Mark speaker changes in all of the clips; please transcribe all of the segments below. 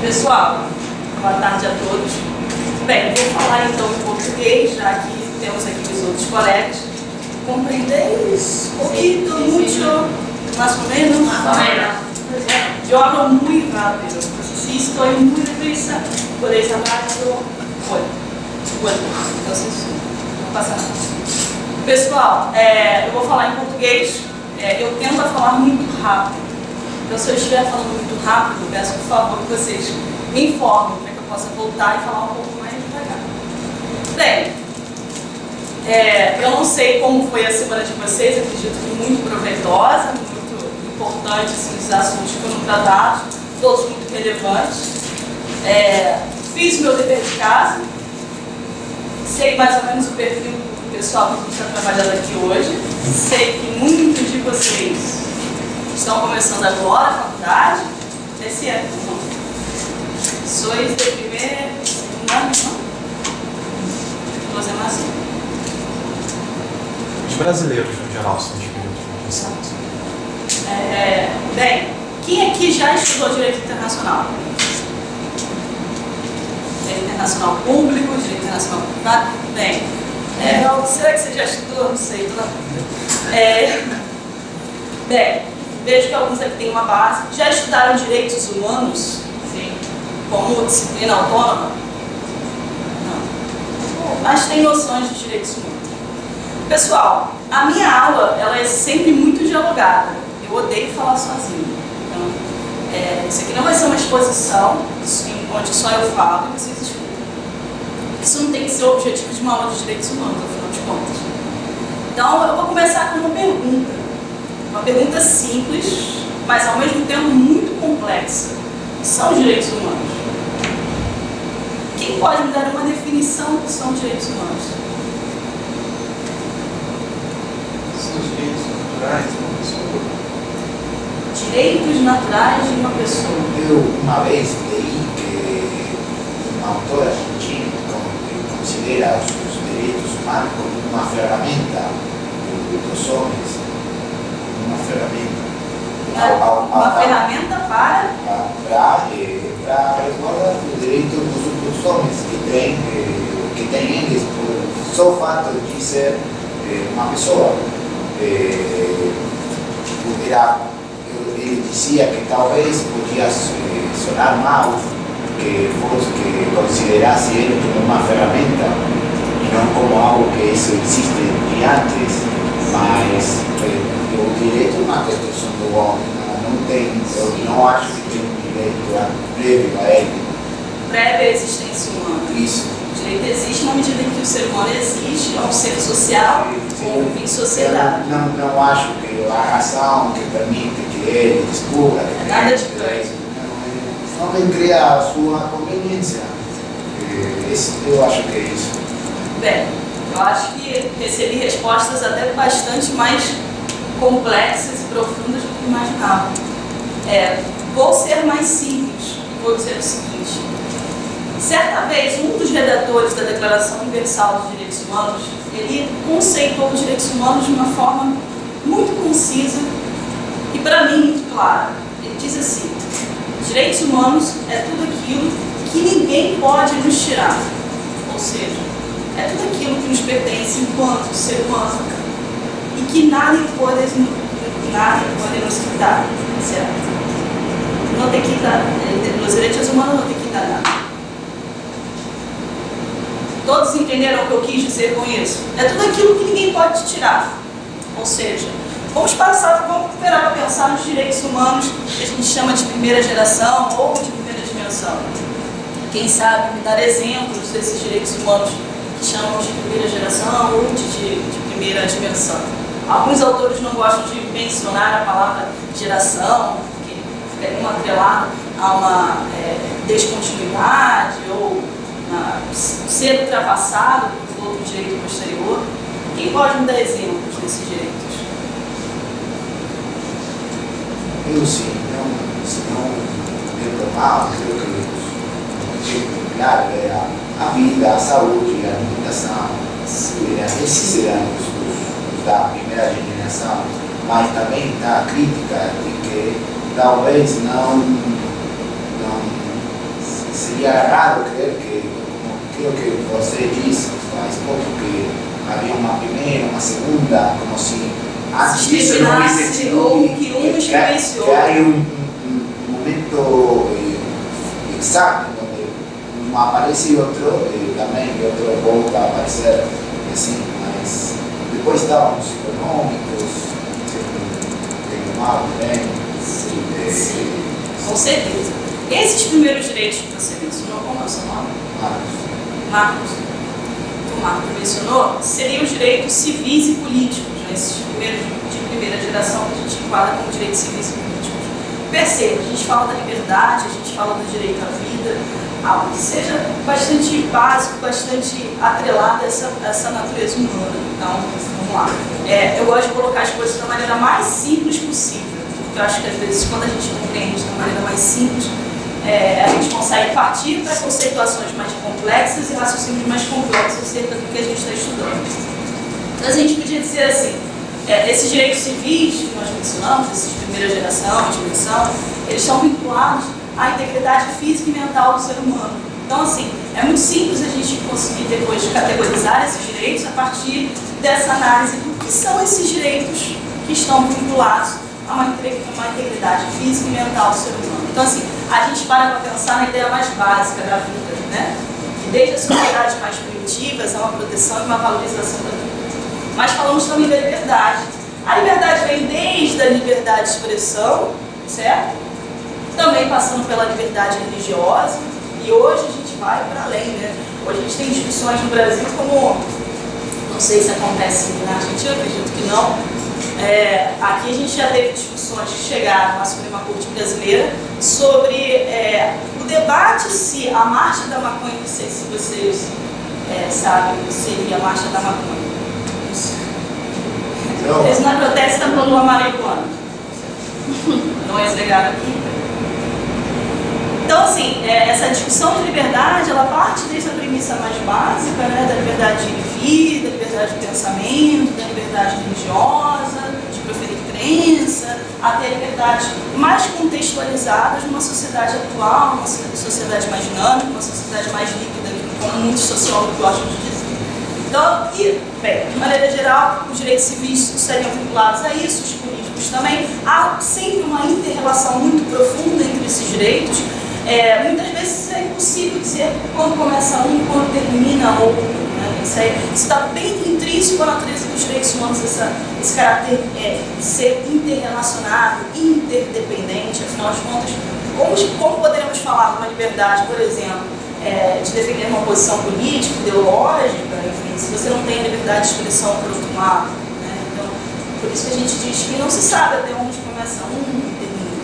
Speaker 1: Pessoal, boa tarde a todos. Bem, vou falar então em português, já que temos aqui os outros colegas. ¿Comprendéis? Poquito, mucho, más o menos? Yo hablo muy rápido. Si estoy muy deprisa, podéis hablar yo bueno. Entonces, não passa nada. Pessoal, eu vou falar em português. Eu tento falar muito rápido. Então, se eu estiver falando muito rápido, peço por favor que vocês me informem para que eu possa voltar e falar um pouco mais devagar. Bem, eu não sei como foi a semana de vocês, acredito que muito proveitosa, muito importante, assim, os assuntos que foram tratados, todos muito relevantes. Fiz o meu dever de casa, sei mais ou menos o perfil do pessoal que a gente está trabalhando aqui hoje, sei que muitos de vocês estão começando agora a faculdade, esse ano. Sois de primeiro, segundo ano, não? Você é mais
Speaker 2: Os brasileiros, no geral, são espíritos pensantes.
Speaker 1: Bem, quem aqui já estudou Direito Internacional? Direito Internacional Público, Direito Internacional Privado? Bem, será que você já estudou? Não sei, tô na dúvida. Bem, vejo que alguns aqui têm uma base. Já estudaram Direitos Humanos? Sim. Como disciplina autônoma? Não. Mas tem noções de Direitos Humanos. Pessoal, a minha aula ela é sempre muito dialogada. Eu odeio falar sozinho. Então, isso aqui não vai ser uma exposição onde só eu falo e vocês escutam. Isso não tem que ser o objetivo de uma aula de Direitos Humanos, afinal de contas. Então, eu vou começar com uma pergunta. Uma pergunta simples, mas ao mesmo tempo muito complexa. O que são direitos humanos? Quem pode me dar uma definição do que são direitos humanos?
Speaker 2: São os direitos naturais de uma pessoa.
Speaker 1: Direitos naturais de uma pessoa.
Speaker 3: Eu uma vez li que uma autora argentina considera os direitos humanos como uma ferramenta dos homens. Uma ferramenta.
Speaker 1: Uma ferramenta
Speaker 3: para resguardar o direito dos homens que têm eles por só o fato de ser uma pessoa. Ele dizia que talvez podia sonar mal que considerasse ele como uma ferramenta e não como algo que isso existe de antes, mas o direito é uma construção do homem, eu não acho que tem um direito prévio a ele.
Speaker 1: Prévia existência humana.
Speaker 3: Isso.
Speaker 1: O direito existe na medida em que o ser humano existe, é um ser social, convive em sociedade.
Speaker 3: Não acho que a razão que permite que ele descubra que
Speaker 1: nada de coisa.
Speaker 3: Não vem criar a sua conveniência. Eu acho que é isso.
Speaker 1: Bem, eu acho que recebi respostas até bastante mais complexas e profundas do que imaginava. Vou ser mais simples e vou dizer o seguinte. Certa vez, um dos redatores da Declaração Universal dos Direitos Humanos, ele conceituou os direitos humanos de uma forma muito concisa e, para mim, muito clara. Ele diz assim: direitos humanos é tudo aquilo que ninguém pode nos tirar. Ou seja, é tudo aquilo que nos pertence enquanto ser humano e que nada pode nos quitar, certo? Não tem que quitar, os direitos humanos não tem que quitar nada. Todos entenderam o que eu quis dizer com isso? É tudo aquilo que ninguém pode te tirar. Ou seja, vamos parar para pensar nos direitos humanos que a gente chama de primeira geração ou de primeira dimensão. Quem sabe me dar exemplos desses direitos humanos que chamamos de primeira geração ou de primeira dimensão. Alguns autores não gostam de mencionar a palavra geração, porque fica atrelado a uma descontinuidade ou ser ultrapassado por outro direito posterior. Quem pode me dar exemplos desses direitos?
Speaker 3: Eu sim, se não lembro mal, creio que o direito nuclear é a vida, a saúde, a alimentação, esses serão os da primeira geração, mas também está a crítica de que talvez não seria raro crer que, como aquilo que você disse faz pouco, que havia uma primeira, uma segunda, como se antes disso não existisse,
Speaker 1: ou que um experienciou.
Speaker 3: Que há momento exato onde um aparece e outro também, e outro volta a aparecer, assim, mas depois estávamos econômicos, mal também.
Speaker 1: Sim, com certeza. Esses primeiros direitos que você mencionou, como é o seu nome? Marcos. Que o Marcos mencionou, seriam os direitos civis e políticos, né? Esses primeiros de primeira geração que a gente enquadra como direitos civis e políticos. Perceba, a gente fala da liberdade, a gente fala do direito à vida, algo que seja bastante básico, bastante atrelado a essa natureza humana. Então, vamos lá. Eu gosto de colocar as coisas da maneira mais simples possível, porque eu acho que às vezes quando a gente compreende da maneira mais simples, a gente consegue partir para conceituações mais complexas e raciocínios mais complexos acerca do que a gente está estudando. Então a gente podia dizer assim, esses direitos civis que nós mencionamos, esses de primeira geração, dimensão, eles estão vinculados à integridade física e mental do ser humano. Então assim, é muito simples a gente conseguir depois categorizar esses direitos a partir dessa análise do que são esses direitos que estão vinculados a uma integridade física e mental do ser humano. Então assim, a gente para pensar na ideia mais básica da vida, né? Que desde as sociedades mais primitivas há uma proteção e uma valorização da vida. Mas falamos também da liberdade. A liberdade vem desde a liberdade de expressão, certo? Também passando pela liberdade religiosa, e hoje a gente vai para além, né? Hoje a gente tem discussões no Brasil como, não sei se acontece na Argentina, eu acredito que não, aqui a gente já teve discussões que chegaram à Suprema Corte Brasileira sobre o debate se a marcha da maconha, não sei se vocês sabem o que seria a marcha da maconha. Eles não protestam pelo marihuana. Não é negado aqui. Então, assim, essa discussão de liberdade, ela parte desde a premissa mais básica, né, da liberdade de vida, da liberdade de pensamento, da liberdade religiosa, de proferir crença, até a liberdade mais contextualizada numa sociedade atual, uma sociedade mais dinâmica, uma sociedade mais líquida, como muitos sociólogos gostam de dizer. Então, bem, de maneira geral, os direitos civis estariam vinculados a isso, os políticos também. Há sempre uma inter-relação muito profunda entre esses direitos. Muitas vezes é impossível dizer quando começa um, quando termina outro. Né? Isso está bem intrínseco à natureza dos direitos humanos, esse caráter de ser interrelacionado, interdependente. Afinal de contas, como poderemos falar de uma liberdade, por exemplo, de defender uma posição política, ideológica, enfim, se você não tem a liberdade de expressão por outro lado, né? Então, por isso que a gente diz que não se sabe até onde começa um e termina.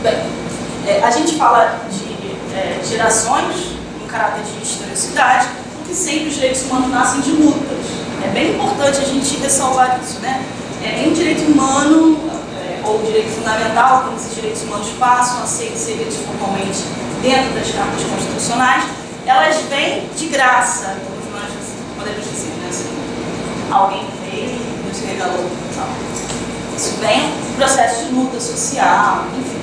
Speaker 1: Bem, a gente fala de gerações, um caráter de historicidade, porque sempre os direitos humanos nascem de lutas. É bem importante a gente ressalvar isso, né? Em direito humano, ou direito fundamental, quando esses direitos humanos passam a ser inseridos formalmente dentro das cartas constitucionais, elas vêm de graça, como nós podemos dizer, né? Assim, alguém veio e nos regalou. Não. Isso vem do processo de luta social, enfim.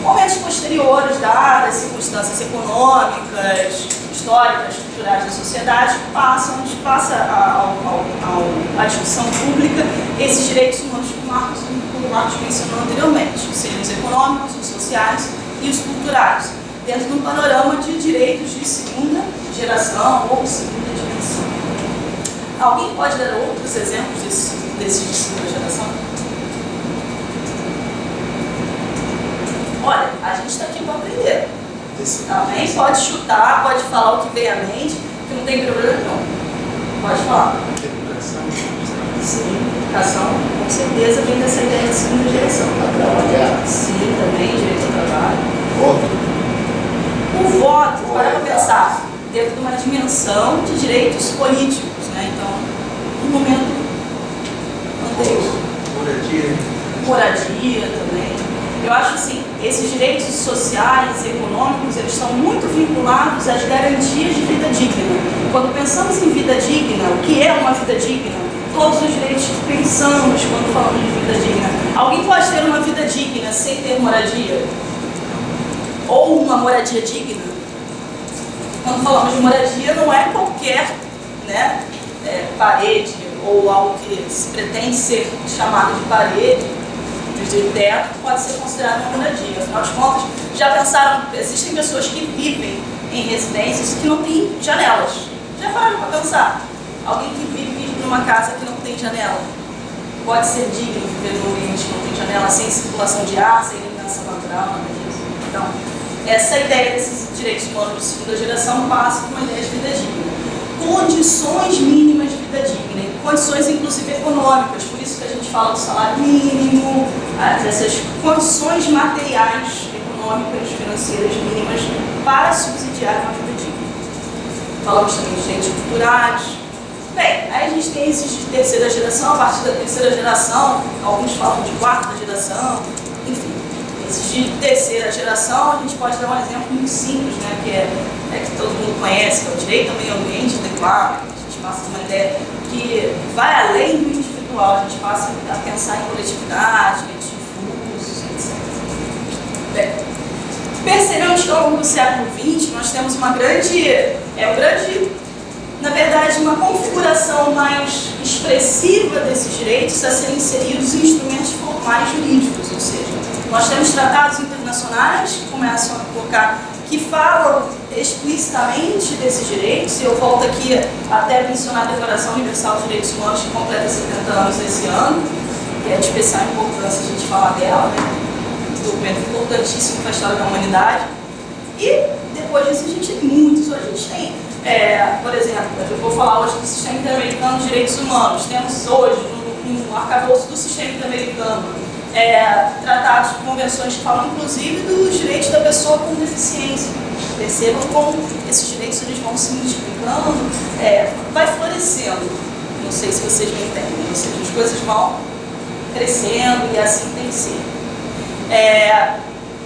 Speaker 1: Momentos posteriores, dadas circunstâncias econômicas, históricas, culturais da sociedade, passa à discussão pública esses direitos humanos que o Marcos mencionou anteriormente, seriam os econômicos, os sociais e os culturais, dentro de um panorama de direitos de segunda geração ou segunda dimensão. Alguém pode dar outros exemplos desses de segunda geração? Olha, a gente está aqui para aprender. Também pode chutar, pode falar o que vem à mente, que não tem problema não. Pode falar.
Speaker 2: Educação.
Speaker 1: Sim, educação com certeza vem dessa ideia de segunda geração.
Speaker 3: Para trabalhar.
Speaker 1: Sim, também, direito ao trabalho.
Speaker 3: Voto.
Speaker 1: O voto, para pensar, dentro de uma dimensão de direitos políticos, né? Então, no momento anterior. Moradia também. Eu acho assim, esses direitos sociais e econômicos, eles estão muito vinculados às garantias de vida digna. Quando pensamos em vida digna, o que é uma vida digna? Todos os direitos que pensamos quando falamos de vida digna. Alguém pode ter uma vida digna sem ter moradia? Ou uma moradia digna? quando falamos de moradia, não é qualquer, né, parede ou algo que se pretende ser chamado de parede, de teto, pode ser considerado uma moradia. Afinal de contas, já pensaram, existem pessoas que vivem em residências que não têm janelas. Já pararam para pensar? Alguém que vive numa casa que não tem janela pode ser digno de viver num ambiente que não tem janela, sem circulação de ar, sem iluminação natural, nada disso. Então, essa ideia desses direitos humanos de segunda geração passa por uma ideia de vida digna. Condições mínimas de vida digna, condições inclusive econômicas, por isso que a gente fala do salário mínimo, dessas condições materiais, econômicas, financeiras mínimas para subsidiar uma vida digna. Falamos também de direitos culturais. Bem, aí a gente tem esses de terceira geração, a partir da terceira geração, alguns falam de quarta geração, enfim. Esses de terceira geração, a gente pode dar um exemplo muito simples, né, que que todo mundo conhece, que é o direito ao meio ambiente adequado. A gente passa uma ideia que vai além do individual, a gente passa a pensar em coletividade, direitos difusos, etc. Bem, percebemos que ao longo do século XX nós temos uma grande, na verdade, uma configuração mais expressiva desses direitos a serem inseridos em instrumentos formais jurídicos, ou seja, nós temos tratados internacionais que começam a colocar, que falam explicitamente desses direitos, e eu volto aqui até mencionar a Declaração Universal dos Direitos Humanos, que completa 70 anos esse ano, que é de especial importância a gente falar dela, né? Um documento importantíssimo para a história da humanidade. E depois disso a gente tem muitos, a gente tem, por exemplo, eu vou falar hoje do Sistema Interamericano de Direitos Humanos, temos hoje no arcabouço do Sistema Interamericano tratados de convenções que falam inclusive dos direitos da pessoa com deficiência. Percebam como esses direitos eles vão se multiplicando, vai florescendo. Não sei se vocês me entendem, ou seja, as coisas vão crescendo e assim tem que ser.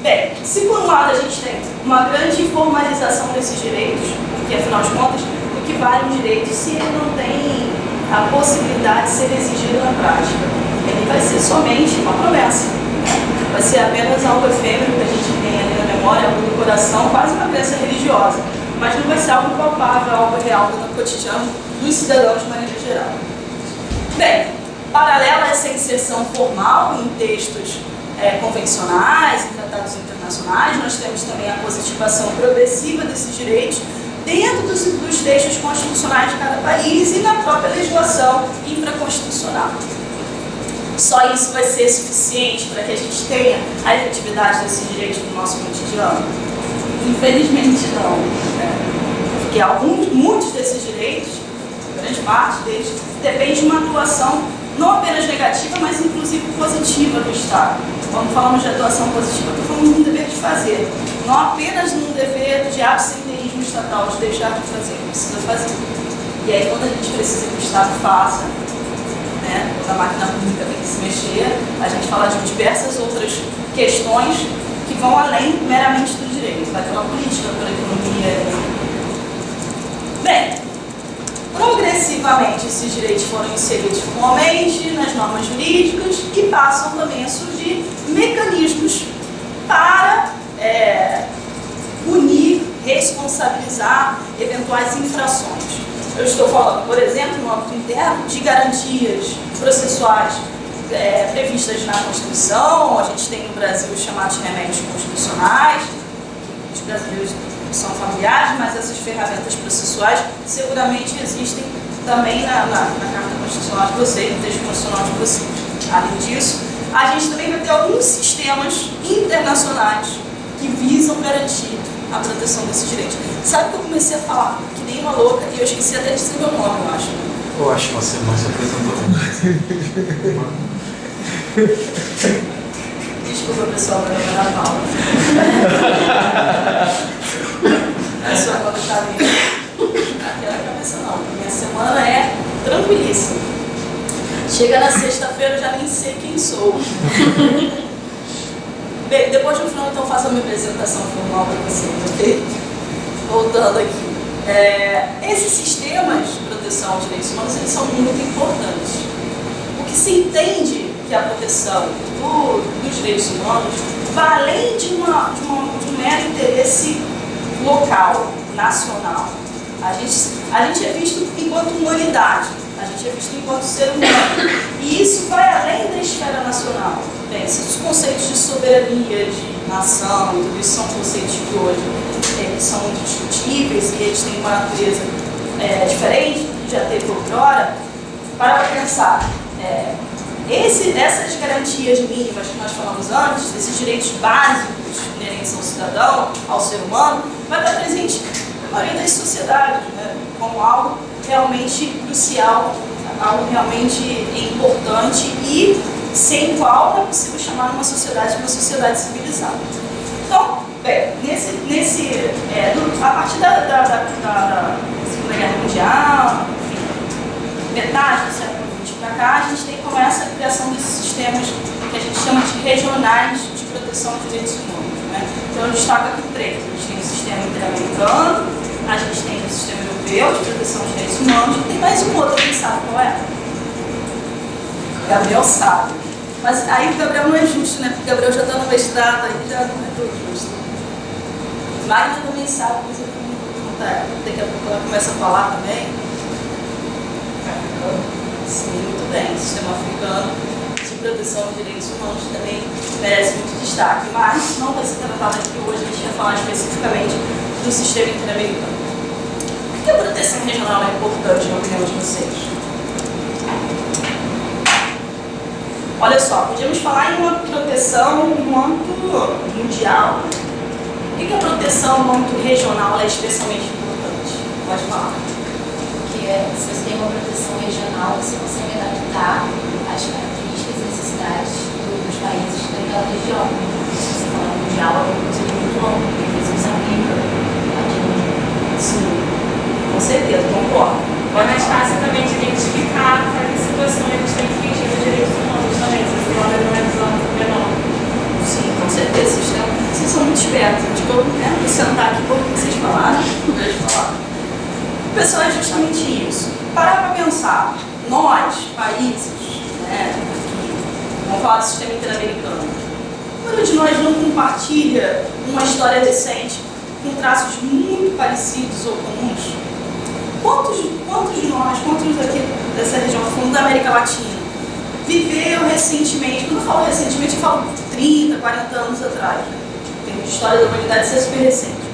Speaker 1: Bem, se por um lado a gente tem uma grande formalização desses direitos, porque afinal de contas, o que vale um direito se ele não tem a possibilidade de ser exigido na prática? Ele vai ser somente uma promessa, né? Vai ser apenas algo efêmero que a gente tem ali na memória, algo do coração, quase uma crença religiosa, mas não vai ser algo palpável, algo real no cotidiano dos cidadãos de maneira geral. Bem, paralela a essa inserção formal em textos convencionais, em tratados internacionais, nós temos também a positivação progressiva desses direitos dentro dos textos constitucionais de cada país e na própria legislação infraconstitucional. Só isso vai ser suficiente para que a gente tenha a efetividade desses direitos no nosso cotidiano? Infelizmente não, né? Porque muitos desses direitos, grande parte deles, depende de uma atuação não apenas negativa, mas inclusive positiva do Estado. Quando falamos de atuação positiva, estou falando de um dever de fazer, não apenas num dever de absenteísmo estatal, de deixar de fazer, precisa fazer. E aí, quando a gente precisa que o Estado faça, né, quando a máquina pública tem que se mexer, a gente fala de diversas outras questões que vão além meramente do direito, vai pela política, pela economia. Bem, progressivamente esses direitos foram inseridos formalmente nas normas jurídicas e passam também a surgir mecanismos para punir, responsabilizar eventuais infrações. Eu estou falando, por exemplo, no âmbito interno, de garantias processuais previstas na Constituição. A gente tem no Brasil os chamados remédios constitucionais, os brasileiros são familiares, mas essas ferramentas processuais seguramente existem também na Carta Constitucional de vocês, no texto constitucional de vocês. Além disso, a gente também vai ter alguns sistemas internacionais que visam garantir a proteção desses direitos. Sabe que eu comecei a falar que nem uma louca e eu esqueci até de dizer meu nome, eu acho.
Speaker 2: Eu acho que você não se apresentou.
Speaker 1: Desculpa, pessoal, meu nome é Ana Paula. Pessoal, quando está vendo aquela cabeça não. Minha semana é tranquilíssima. Chega na sexta-feira, eu já nem sei quem sou. Bem, depois no final, então, faço a minha apresentação formal para vocês, ok? Voltando aqui. Esses sistemas de proteção de direitos humanos, eles são muito importantes. O que se entende que a proteção dos direitos humanos vai além de um mero interesse local, nacional. A gente é visto enquanto humanidade, a gente é visto enquanto ser humano. E isso vai além da esfera nacional. Bem, esses conceitos de soberania, de nação, tudo isso são conceitos que hoje eles são muito discutíveis e eles têm uma natureza diferente do que já teve outrora. Para pensar, essas garantias mínimas que nós falamos antes, esses direitos básicos inerentes ao cidadão, ao ser humano, vai estar presente na maioria das sociedades, né, como algo realmente crucial, algo realmente importante e sem qual não é possível chamar uma sociedade de uma sociedade civilizada. Então, bem, a partir da Segunda Guerra Mundial, enfim, metade do século XX para cá, a gente começa a criação desses sistemas que a gente chama de regionais de proteção de direitos humanos. Né? Então, eu destaco aqui três. A gente tem o sistema interamericano, a gente tem o sistema europeu de proteção de direitos humanos, e tem mais um outro, quem sabe qual é? Gabriel sabe. Mas aí o Gabriel não é justo, né? Porque o Gabriel já está no mestrado, aí já não é tão justo. Magna também sabe, mas eu não vou contar. Daqui a pouco ela começa a falar também. Sim, muito bem. O sistema africano de proteção de direitos humanos também merece muito destaque. Mas não vai ser tratado aqui hoje, a gente vai falar especificamente do sistema interamericano. Por que a proteção regional é importante, na opinião de vocês? Olha só, podíamos falar em uma proteção no âmbito mundial. Por que a proteção no âmbito regional é especialmente importante? Pode falar.
Speaker 4: Porque se você tem uma proteção regional, você consegue adaptar as características e necessidades dos países daquela região. Se você falar mundial, é um conceito muito longo, porque isso se aplica aqui no mundo.
Speaker 1: Sim, com certeza, concordo.
Speaker 5: É mais fácil também de identificar para que situação eles têm infringido direitos humanos também, se você olha numa visão menor.
Speaker 1: Sim, com certeza. Vocês são muito espertos. Vou sentar aqui por vocês falaram. O pessoal é justamente isso. Parar para pensar. Nós, países, né, aqui, vamos falar do sistema interamericano, o número de nós não compartilha uma história recente com traços muito parecidos ou comuns? Quantos de nós, quantos aqui dessa região, falando da América Latina, viveu recentemente, quando eu falo recentemente, eu falo 30, 40 anos atrás, né? Tem uma história da humanidade, isso é super recente.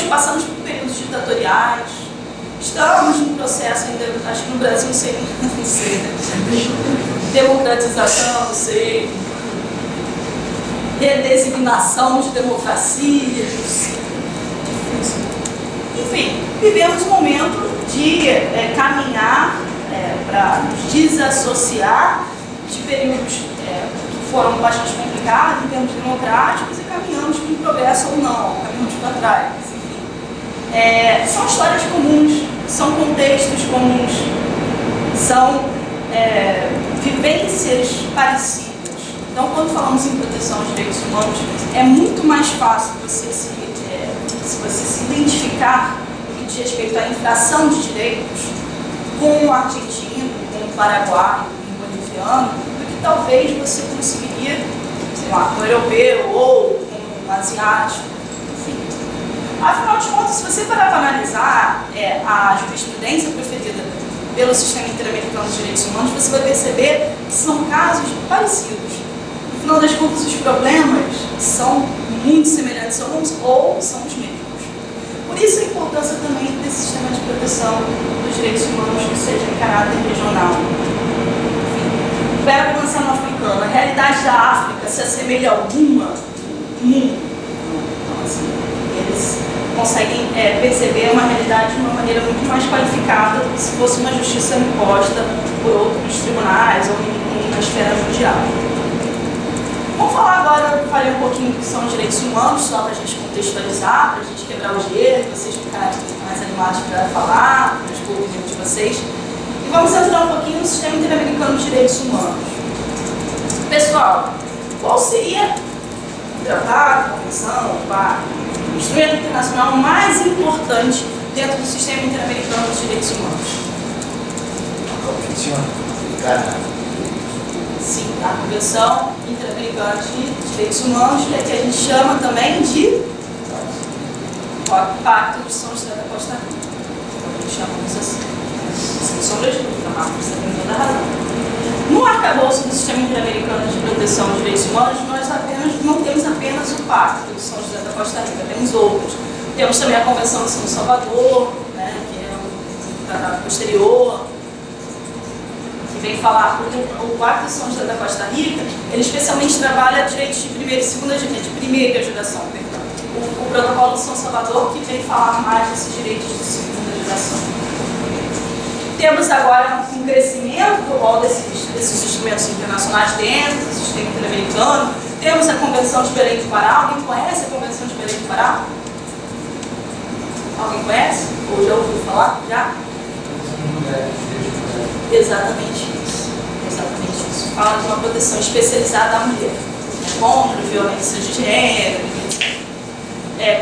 Speaker 1: Passamos por períodos ditatoriais, estamos num processo ainda, acho que no Brasil, não sei, democratização, não sei, redesignação de democracia, não sei, difícil. Enfim, vivemos um momento de caminhar para nos desassociar de períodos que foram bastante complicados em termos democráticos e caminhamos para um progresso ou não, caminhamos para trás. Enfim. São histórias comuns, são contextos comuns, são vivências parecidas. Então, quando falamos em proteção de direitos humanos, é muito mais fácil você se identificar no que diz respeito à infração de direitos com o argentino, com o paraguaio, com o boliviano, do que talvez você conseguiria, sei lá, com o europeu ou com o asiático, enfim. Afinal de contas, se você parar para analisar a jurisprudência preferida pelo sistema interamericano de direitos humanos, você vai perceber que são casos parecidos. No final das contas, os problemas são muito semelhantes a uns ou são os mesmos. Por isso a importância também desse sistema de proteção dos direitos humanos que seja em caráter regional. Enfim, para pensar no africano, a realidade da África se assemelha a alguma no mundo? Então, assim, eles conseguem perceber uma realidade de uma maneira muito mais qualificada do que se fosse uma justiça imposta por outros tribunais ou na esfera mundial. Vamos falar agora, falei um pouquinho do que são direitos humanos, só para a gente contextualizar, para a gente quebrar o gelo, vocês ficarem mais animados para falar, para expor a opinião de vocês. E vamos entrar um pouquinho no sistema interamericano de direitos humanos. Pessoal, qual seria o tratado, a convenção, o instrumento internacional mais importante dentro do sistema interamericano de direitos humanos?
Speaker 3: A Convenção Africana.
Speaker 1: Sim, a Convenção Interamericana de Direitos Humanos, que a gente chama também de Pacto de São José da Costa Rica. Chamamos assim. Sem sombra de dúvida, Marcos, você tem toda a razão. No arcabouço do Sistema Interamericano de Proteção dos Direitos Humanos, nós não temos apenas o Pacto de São José da Costa Rica, temos outros. Temos também a Convenção de São Salvador, né, que é um tratado posterior, que vem falar, porque o Pacto de São José da Costa Rica, ele especialmente trabalha direitos de primeira e segunda de primeira geração, perdão. O Protocolo de São Salvador, que vem falar mais desses direitos de segunda geração. Temos agora um crescimento do rol desses instrumentos internacionais dentro do sistema interamericano. Temos a Convenção de Belém do Pará. Alguém conhece a Convenção de Belém do Pará? Alguém conhece? Ou já ouviu falar? Já? Exatamente isso. Exatamente isso. Fala de uma proteção especializada à mulher, contra a violência de gênero, etc.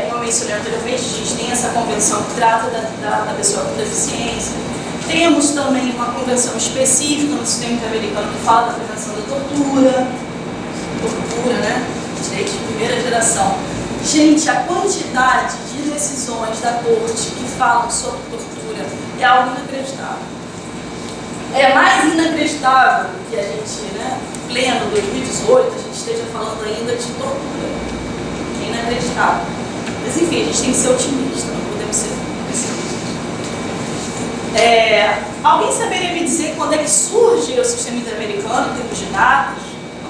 Speaker 1: Como eu mencionei anteriormente, a gente tem essa convenção que trata da pessoa com deficiência. Temos também uma convenção específica no sistema interamericano que fala da prevenção da tortura. Tortura, né? Direito de primeira geração. Gente, a quantidade de decisões da corte que falam sobre tortura é algo inacreditável. É mais inacreditável que a gente, né, pleno 2018, a gente esteja falando ainda de tortura. É inacreditável. Mas enfim, a gente tem que ser otimista, não podemos ser pessimistas. Alguém saberia me dizer quando é que surge o sistema interamericano em termos de datas?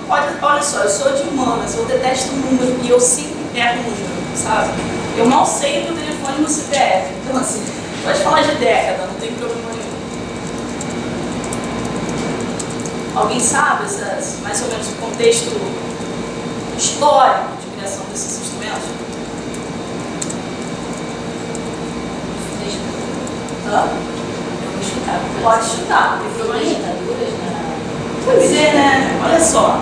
Speaker 1: Olha só, eu sou de humanas, eu detesto o número e eu sempre erro o número, sabe? Eu mal sei o telefone no CPF, então assim, pode falar de década, não tem problema nenhum. Alguém sabe mais ou menos o contexto histórico de criação desses instrumentos? Hã? Pode chutar, não tem problema nenhum. Pois é, né? Olha só.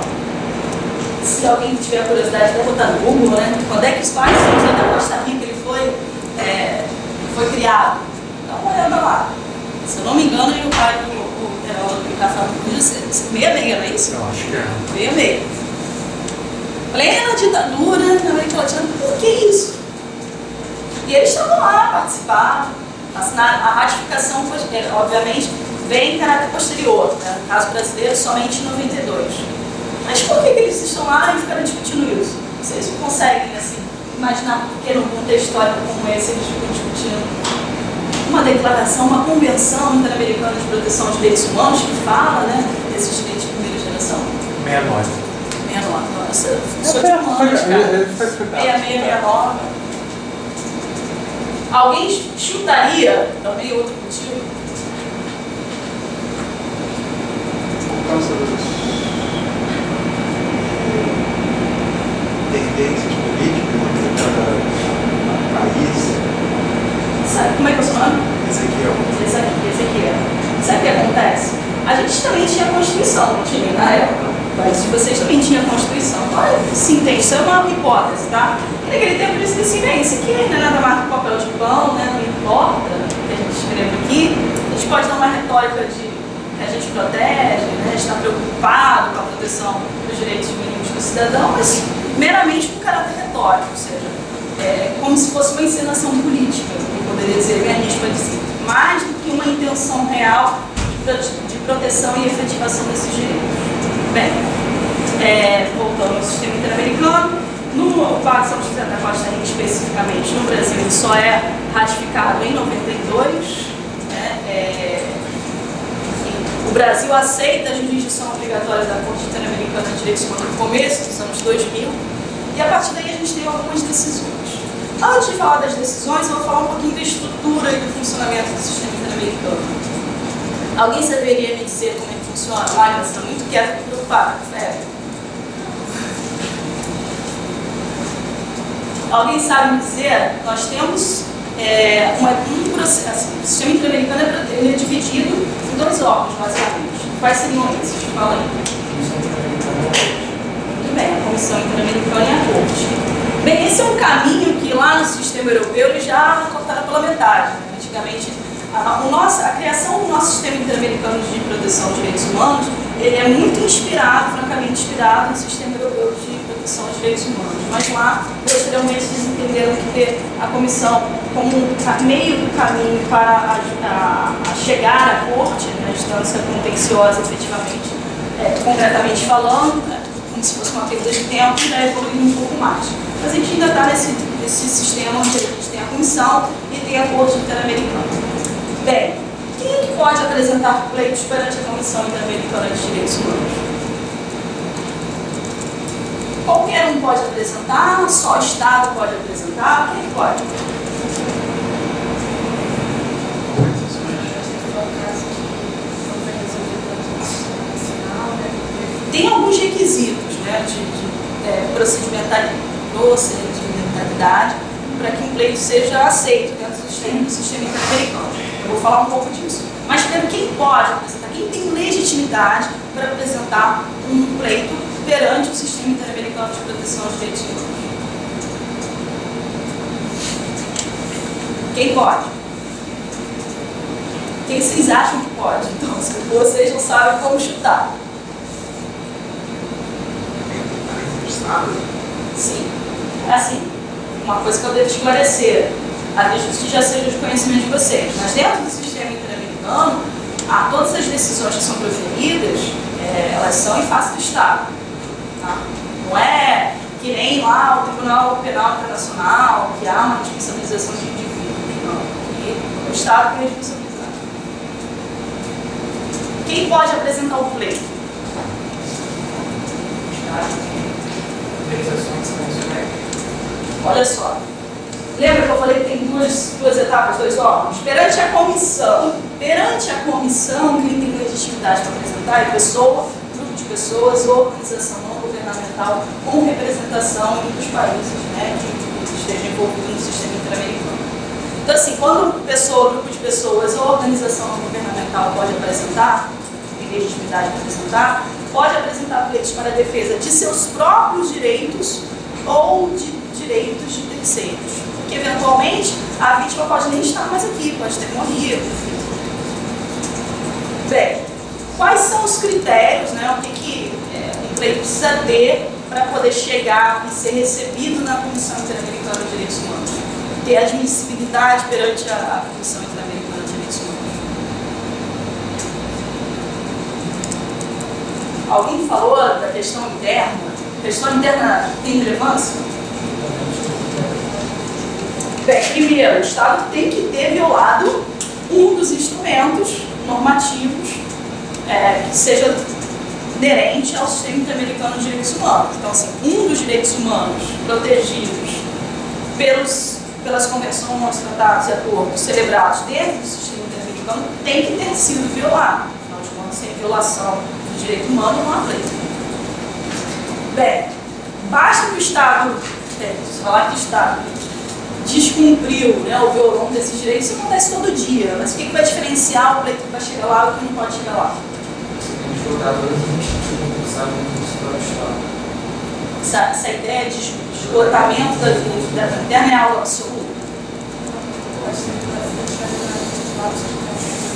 Speaker 1: Se alguém tiver curiosidade, deve botar no Google, né? Quando é que os pais São José da Costa Rica ele foi criado? Dá uma olhada lá. Se eu não me engano, o pai do Heródoto que está falando com isso, 66, não é isso?
Speaker 2: Eu acho que é.
Speaker 1: 66. Plena ditadura na América Latina, por que isso? E eles estavam lá, participaram, assinaram. A ratificação, obviamente, vem em caráter posterior, né? No caso brasileiro, somente em 92. Mas por que eles estão lá e ficaram discutindo isso? Vocês conseguem, assim, imaginar por que num contexto histórico como esse eles ficam discutindo uma declaração, uma convenção interamericana de proteção de direitos humanos que fala, né, desses direitos de primeira geração?
Speaker 2: 69.
Speaker 1: 69. Nossa, sou de humanas, cara. 66, 69. Alguém chutaria também outro motivo?
Speaker 6: Por causa das tendências políticas de cada país.
Speaker 1: Sabe como é que é o seu nome?
Speaker 6: Ezequiel.
Speaker 1: Sabe o que acontece? A gente também tinha Constituição, não tinha na época. Mas vocês também tinham Constituição. Olha, se entende, isso é uma hipótese, tá? E naquele tempo eles diziam assim, bem, isso aqui não é nada mais que papel de pão, né? Não importa o que a gente escreve aqui. A gente pode dar uma retórica de que a gente protege, né? Está preocupado com a proteção dos direitos mínimos do cidadão, mas meramente com caráter retórico, ou seja, como se fosse uma encenação política, eu poderia dizer, me arrisco a dizer, mais do que uma intenção real de proteção e efetivação desses direitos. Bem, voltando ao sistema interamericano, no Pacto São José da Costa Rica, especificamente no Brasil, ele só é ratificado em 92. O Brasil aceita a jurisdição obrigatória da Corte Interamericana de Direitos Humanos no começo dos anos 2000, e a partir daí a gente tem algumas decisões. Antes de falar das decisões, eu vou falar um pouquinho da estrutura e do funcionamento do sistema interamericano. Alguém saberia me dizer como é que funciona? Magna, você está muito quieta e preocupada, sério. Alguém sabe me dizer? Nós temos um processo. O sistema interamericano ele é dividido em dois órgãos, basicamente. Quais seriam esses? Fala aí. Muito bem, a Comissão Interamericana e a Corte. Bem, esse é um caminho que lá no sistema europeu eles já cortaram pela metade. Né? Antigamente, a criação do nosso sistema interamericano de proteção de direitos humanos, ele é muito inspirado, francamente inspirado, no sistema europeu de proteção proteção aos direitos humanos. Mas lá, posteriormente, eles entenderam que a comissão, como meio do caminho para a chegar à corte, na instância contenciosa, efetivamente, concretamente falando, né, como se fosse uma perda de tempo, já evoluiu um pouco mais. Mas a gente ainda está nesse sistema onde a gente tem a comissão e tem a Corte Interamericana. Bem, quem é que pode apresentar pleitos perante a Comissão Interamericana de Direitos Humanos? Qualquer um pode apresentar, só o Estado pode apresentar, quem pode? Tem alguns requisitos, né, de procedimentalidade para que um pleito seja aceito dentro do sistema interamericano. Eu vou falar um pouco disso. Mas primeiro, quem pode apresentar? Quem tem legitimidade para apresentar um pleito perante o sistema interamericano de proteção aos direitos humanos? Quem pode? Quem vocês acham que pode? Então, se vocês não sabem, vamos chutar. Sim. Assim, uma coisa que eu devo esclarecer, acredito que já seja de conhecimento de vocês, mas dentro do sistema interamericano, todas as decisões que são proferidas, elas são em face do Estado. Tá? Não é que nem lá o Tribunal Penal Internacional, que há uma responsabilização de indivíduos. Não. E o Estado tem a responsabilidade. Quem pode apresentar o pleito? Olha só, lembra que eu falei que tem duas etapas, dois órgãos? Perante a comissão, quem tem legitimidade para apresentar é pessoa, grupo de pessoas, organização não governamental com representação em dos países, né, que estejam envolvidos no sistema interamericano. Então, assim, quando pessoa, grupo de pessoas ou organização não governamental pode apresentar, tem legitimidade para apresentar, pode apresentar pleitos para a defesa de seus próprios direitos ou de direitos de terceiros. Porque, eventualmente, a vítima pode nem estar mais aqui, pode ter morrido. Bem, quais são os critérios, né, o que o pleito precisa ter para poder chegar e ser recebido na Comissão Interamericana de Direitos Humanos? Ter admissibilidade perante a Comissão Interamericana de Direitos Humanos. Alguém falou da questão interna? A questão interna tem relevância? Bem, primeiro, o Estado tem que ter violado um dos instrumentos normativos que seja inerente ao sistema interamericano de direitos humanos. Então, assim, um dos direitos humanos protegidos pelas convenções, tratados e acordos celebrados dentro do sistema interamericano tem que ter sido violado. Afinal de contas, sem violação do direito humano não há pleito. Bem, basta que o Estado, se falar que o Estado descumpriu, né, ou violou um desses direitos, isso acontece todo dia. Mas o que vai diferenciar o pleito que vai chegar lá e o que não pode chegar lá? Essa ideia de esgotamento da vida interna é algo absoluto.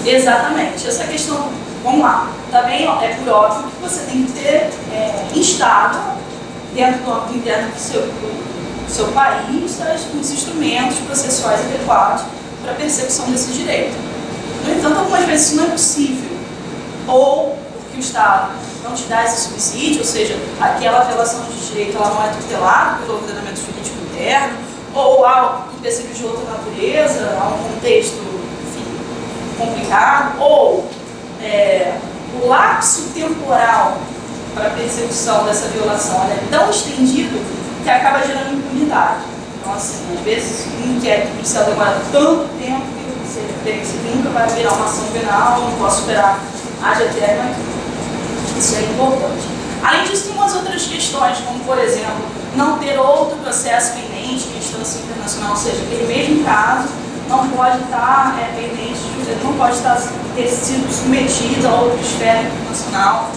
Speaker 1: Exatamente. Essa questão, vamos lá, também é por óbvio que você tem que ter instado dentro do âmbito interno do seu país os instrumentos processuais adequados para a persecução desse direito. No entanto, algumas vezes isso não é possível. Ou porque o Estado não te dá esse subsídio, ou seja, aquela violação de direito ela não é tutelada pelo ordenamento jurídico interno, ou há empecilhos de outra natureza, há um contexto, enfim, complicado, ou o lapso temporal para a persecução dessa violação é tão estendido que acaba gerando impunidade. Então, assim, às vezes um inquérito policial demora tanto tempo que você nunca vai virar uma ação penal, não posso esperar haja termo aqui. Isso é importante. Além disso, tem umas outras questões, como, por exemplo, não ter outro processo pendente em instância internacional, ou seja, aquele mesmo caso não pode estar pendente, não pode ter sido submetido a outra esfera internacional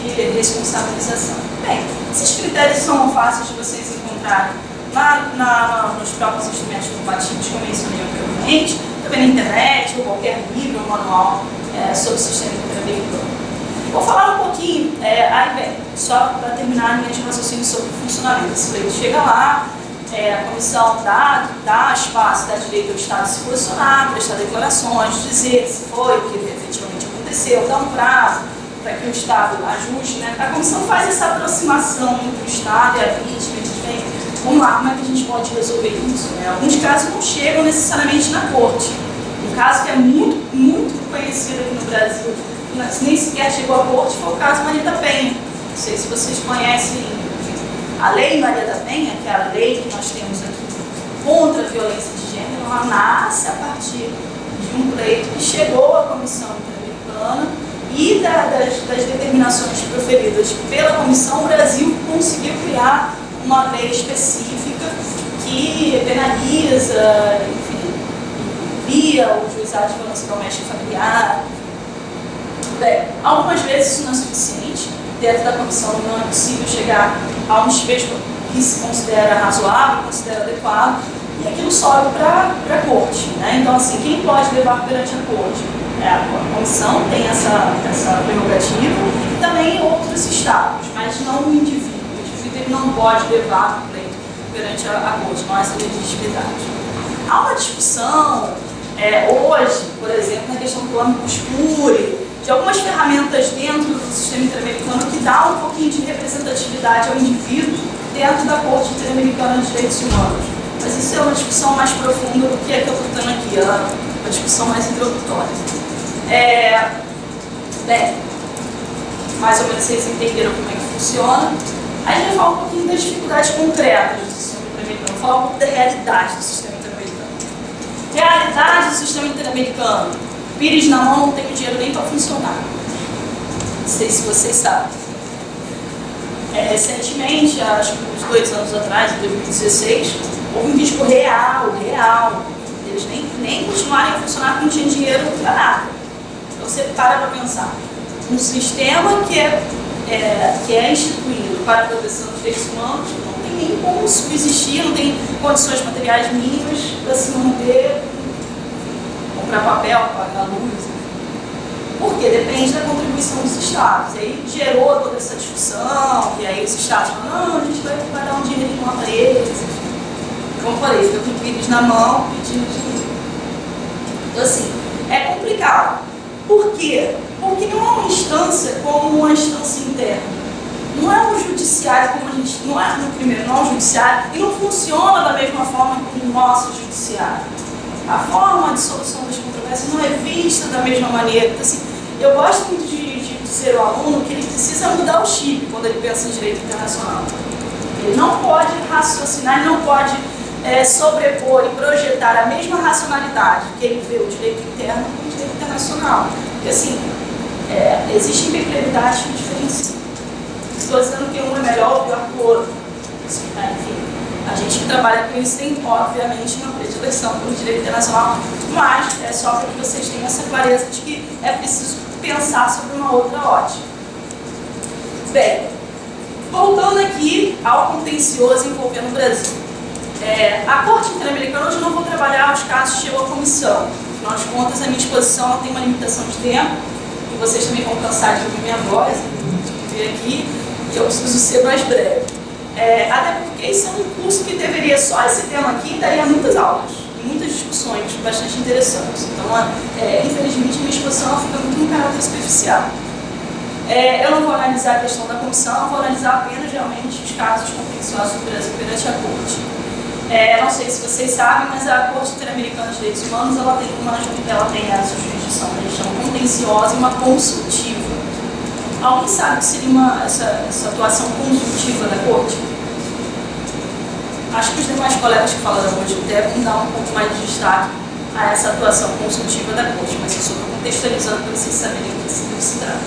Speaker 1: de responsabilização. Bem, esses critérios são fáceis de vocês encontrarem nos próprios instrumentos normativos que eu mencionei anteriormente, também na internet, ou qualquer livro ou manual sobre o sistema interamericano. Vou falar um pouquinho, só para terminar a linha de raciocínio sobre o funcionamento. Esse pleito chega lá, a comissão dá espaço, dá direito ao Estado se posicionar, prestar declarações, dizer se foi o que efetivamente aconteceu, dá um prazo para que o Estado ajuste, né? A comissão faz essa aproximação entre o Estado e a vítima, e diz, bem, vamos lá, como é que a gente pode resolver isso? Né? Alguns casos não chegam necessariamente na corte. Um caso que é muito, muito conhecido aqui no Brasil, nem sequer chegou à corte, foi o caso Maria da Penha. Não sei se vocês conhecem, enfim, a Lei Maria da Penha, que é a lei que nós temos aqui contra a violência de gênero, ela nasce a partir de um pleito que chegou à Comissão Interamericana e das determinações proferidas pela Comissão. O Brasil conseguiu criar uma lei específica que penaliza, enfim, via o juizado de violência doméstica e familiar. Bem, algumas vezes isso não é suficiente. Dentro da comissão não é possível chegar a um desfecho que se considera razoável, considera adequado, e aquilo sobe para a corte. Né? Então, assim, quem pode levar perante a corte? A comissão tem essa prerrogativa, e também outros estados, mas não o indivíduo. O indivíduo ele não pode levar o pleito perante a corte, não há essa legitimidade. Há uma discussão, hoje, por exemplo, na questão do amicus curiae, de algumas ferramentas dentro do sistema interamericano que dá um pouquinho de representatividade ao indivíduo dentro da Corte Interamericana de Direitos Humanos. Mas isso é uma discussão mais profunda do que a que eu estou tendo aqui, uma discussão mais introdutória. Bem, mais ou menos vocês entenderam como é que funciona. Aí a gente vai falar um pouquinho das dificuldades concretas do sistema interamericano, falar um pouco da realidade do sistema interamericano. Realidade do sistema interamericano. Pires na mão, não tenho dinheiro nem para funcionar. Não sei se vocês sabem. Recentemente, acho que uns 2 anos atrás, em 2016, houve um risco real, eles nem continuarem a funcionar porque não tinha dinheiro para nada. Então você para pensar. Um sistema que é instituído para a proteção dos direitos humanos não tem nem como subsistir, não tem condições materiais mínimas para se manter, comprar papel, pagar luz, porque depende da contribuição dos estados. E aí gerou toda essa discussão, e aí os estados falam, não, a gente vai dar um dinheirinho lá para eles. Como eu falei, fica com pires na mão, pedindo dinheiro. Então assim, é complicado. Por quê? Porque não é uma instância como uma instância interna. Não é um judiciário como a gente, não é um judiciário, e não funciona da mesma forma que o nosso judiciário. A forma de solução das controvérsias não é vista da mesma maneira. Então, assim, eu gosto muito de dizer ao aluno que ele precisa mudar o chip quando ele pensa em direito internacional. Ele não pode raciocinar, ele não pode sobrepor e projetar a mesma racionalidade que ele vê o direito interno com o direito internacional. Porque, assim, existem peculiaridades que diferenciam. Estou dizendo que um é melhor ou pior que o outro. Enfim, a gente que trabalha com isso tem, obviamente, uma predileção pelo direito internacional, mas é só para que vocês tenham essa clareza de que é preciso pensar sobre uma outra ótica. Bem, voltando aqui ao contencioso envolvendo o Brasil. A Corte Interamericana, hoje eu não vou trabalhar os casos que chegou à comissão. Afinal de contas, a minha exposição tem uma limitação de tempo, e vocês também vão cansar de ouvir minha voz, de me ver aqui, e eu preciso ser mais breve. Até porque isso é um curso que deveria, só esse tema aqui, daria muitas aulas, e muitas discussões bastante interessantes. Então, infelizmente, a minha exposição fica muito no caráter superficial. Eu não vou analisar a questão da comissão, eu vou analisar apenas realmente os casos contenciosos do Brasil perante a Corte. Não sei se vocês sabem, mas a Corte Interamericana de Direitos Humanos ela tem a sua jurisdição, eles chamam contenciosa e uma consultiva. Alguém sabe o que seria essa atuação consultiva da Corte? Acho que os demais colegas que falaram hoje devem dar um pouco mais de destaque a essa atuação consultiva da Corte, mas eu só estou contextualizando para vocês saberem o que se trata.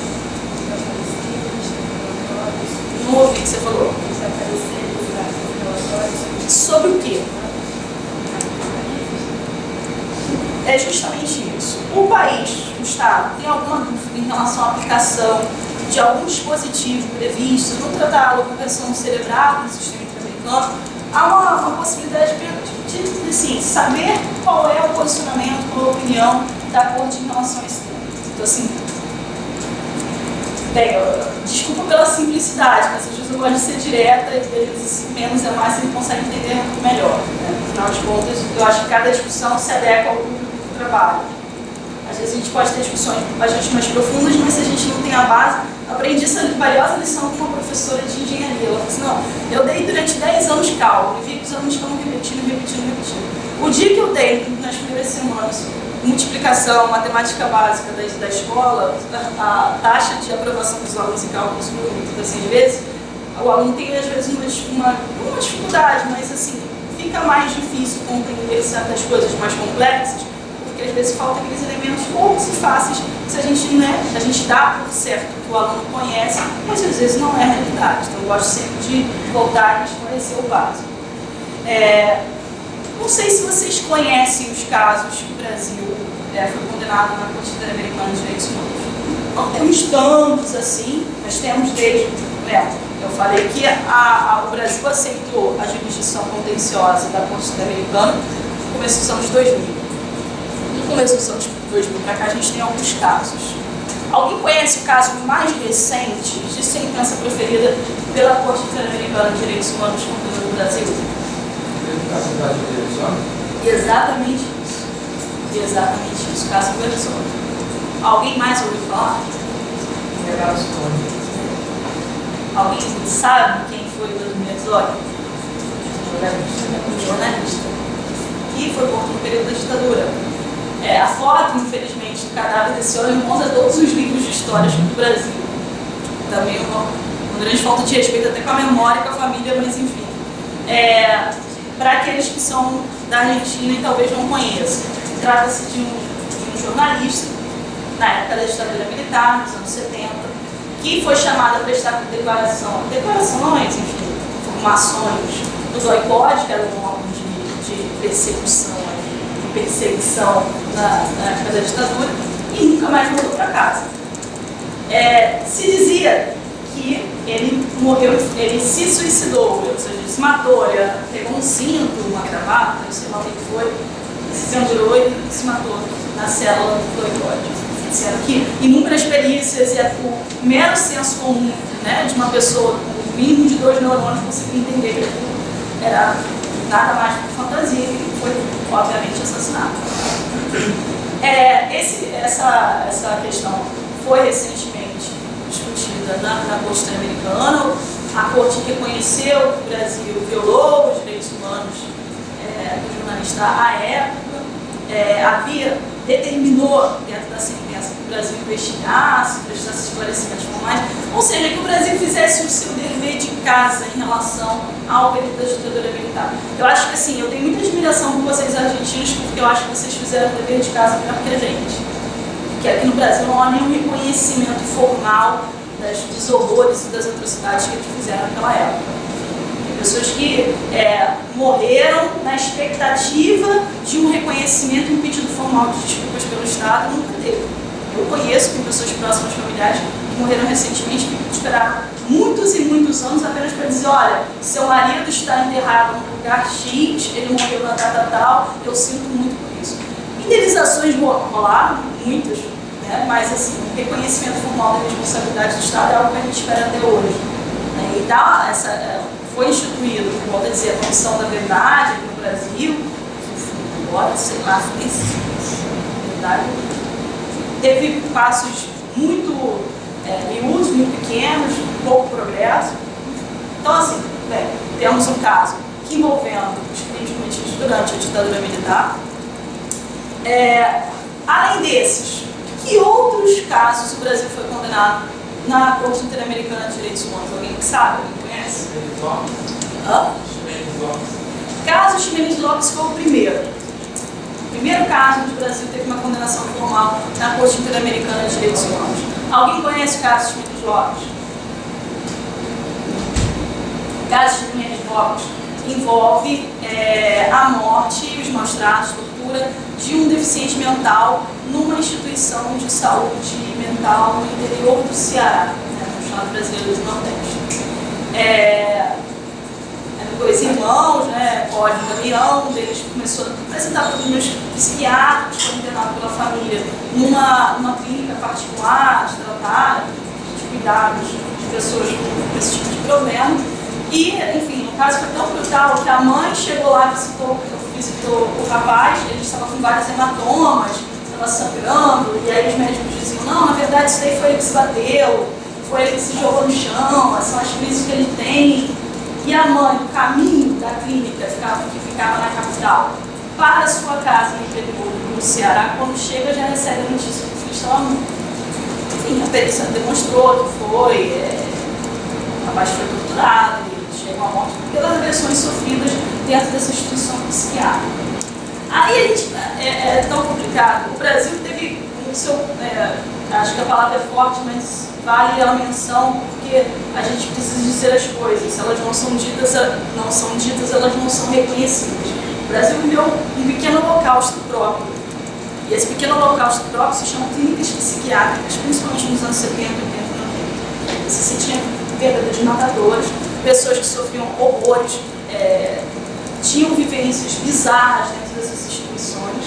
Speaker 1: Não ouvi o que você falou. Sobre o quê? É justamente isso. O país, o Estado, tem alguma dúvida em relação à aplicação de algum dispositivo previsto no Tratado da Convenção Cerebral no sistema interamericano? Há uma possibilidade de assim, saber qual é o posicionamento, qual é a opinião da Corte em relação a esse tema. Então, assim, Bem, desculpa pela simplicidade, mas às vezes eu gosto de ser direta e às vezes menos é mais, ele consegue entender melhor. Né? No final de contas, eu acho que cada discussão se adequa ao público do trabalho. Às vezes a gente pode ter discussões bastante mais profundas, mas se a gente não tem a base, aprendi essa valiosa lição com uma professora de engenharia. Ela falou assim, não, eu dei durante 10 anos cálculo, e vi que os alunos estavam repetindo. O dia que eu dei, nas primeiras semanas, multiplicação, matemática básica da escola, a taxa de aprovação dos alunos em cálculo subiu muito, assim, às vezes, o aluno tem, às vezes, uma dificuldade, mas, assim, fica mais difícil compreender certas coisas mais complexas, porque, às vezes, faltam aqueles elementos poucos e fáceis que a gente dá por certo que o aluno conhece, mas, às vezes, não é a realidade. Então, eu gosto sempre de voltar e esclarecer o básico. Não sei se vocês conhecem os casos que o Brasil foi condenado na Corte Interamericana de Direitos Humanos. Não temos tantos assim, mas temos desde... eu falei que o Brasil aceitou a jurisdição contenciosa da Corte Interamericana no começo dos anos 2000. No começo dos anos 2000 para cá a gente tem alguns casos. Alguém conhece o caso mais recente de sentença proferida pela Corte Interamericana de Direitos Humanos contra o Brasil? Exatamente isso. Exatamente isso. Caso Venezuela. Alguém mais ouviu falar? Alguém sabe quem foi o Venezuela? Jornalista. E foi morto no período da ditadura. A foto, infelizmente, do cadáver desse homem monta todos os livros de histórias do Brasil. Também uma grande falta de respeito até com a memória e com a família, mas enfim. Para aqueles que são da Argentina e talvez não conheçam. Trata-se de um jornalista, na época da ditadura militar, nos anos 70, que foi chamado a prestar declarações, enfim, informações do DOI-CODE, que era um órgão de perseguição na época da ditadura, e nunca mais voltou para casa. Se dizia que ele morreu, ele se suicidou, ou seja, ele se matou, ele pegou um cinto, uma gravata, não sei lá o que foi, se pendurou e se matou na célula do DOI-CODE. Sendo que inúmeras perícias e o mero senso comum, né, de uma pessoa com o mínimo de 2 neurônios conseguiu entender que aquilo era nada mais que fantasia, e ele foi, obviamente, assassinado. Essa questão foi recentemente discutida na Corte Interamericana. A Corte reconheceu que o Brasil violou os direitos humanos do jornalista à época, determinou dentro da sentença que o Brasil investigasse, prestasse esclarecimentos formais, ou seja, que o Brasil fizesse o seu dever de casa em relação ao período da ditadura militar. Eu acho que assim, eu tenho muita admiração por vocês argentinos, porque eu acho que vocês fizeram o dever de casa melhor que a gente. Porque aqui no Brasil não há nenhum reconhecimento formal dos horrores e das atrocidades que eles fizeram naquela época. Pessoas que morreram na expectativa de um reconhecimento e um pedido formal de desculpas pelo Estado, nunca teve. Eu conheço com pessoas próximas, familiares, que morreram recentemente, que esperaram muitos e muitos anos apenas para dizer, olha, seu marido está enterrado num lugar X, ele morreu na data tal, eu sinto muito por isso. Indenizações rolaram, muitas, né? Mas assim, o reconhecimento formal da responsabilidade do Estado é algo que a gente espera até hoje. E foi instituído, por volta de dizer, a Comissão da Verdade aqui no Brasil, que agora, sei lá, verdade, teve passos muito miúdos, muito pequenos, pouco progresso. Então, assim, temos um caso que envolvendo os crimes cometidos durante a ditadura militar. Além desses, que outros casos o Brasil foi condenado na Corte Interamericana de Direitos Humanos? Alguém que sabe? Alguém conhece? Caso Ximenes Lopes foi o primeiro. O primeiro caso onde o Brasil teve uma condenação formal na Corte Interamericana de Direitos Humanos. Alguém conhece o caso Ximenes Lopes? O caso Ximenes Lopes envolve a morte e os maus-tratos, tortura de um deficiente mental numa instituição de saúde mental no interior do Ceará, no estado brasileiro do Nordeste. Dois irmãos, Código e Damião, um deles começou a apresentar problemas psiquiátricos, foi internado pela família numa clínica particular, de tratar, cuidados de pessoas com esse tipo de problema. E, enfim, o caso foi tão brutal que a mãe chegou lá, visitou o rapaz, ele estava com vários hematomas, estava sangrando, e aí os médicos diziam, não, na verdade isso aí foi ele que se bateu, foi ele que se jogou no chão, são as crises que ele tem. E a mãe, no caminho da clínica que ficava na capital, para a sua casa no interior, no Ceará, quando chega já recebe a notícia que o filho estava morto. Enfim, a perícia demonstrou que o rapaz foi torturado, ele chegou à morte pelas agressões sofridas dentro dessa instituição psiquiátrica. Aí a gente, é tão complicado. O Brasil teve o seu, acho que a palavra é forte, mas vale a menção, porque a gente precisa dizer as coisas. Se elas não são ditas, elas não são reconhecidas. O Brasil viveu um pequeno holocausto próprio. E esse pequeno holocausto próprio se chama clínicas psiquiátricas, principalmente nos anos 70, 80 e 90. Você tinha perda de matadores, pessoas que sofriam horrores, tinham vivências bizarras dentro dessas instituições,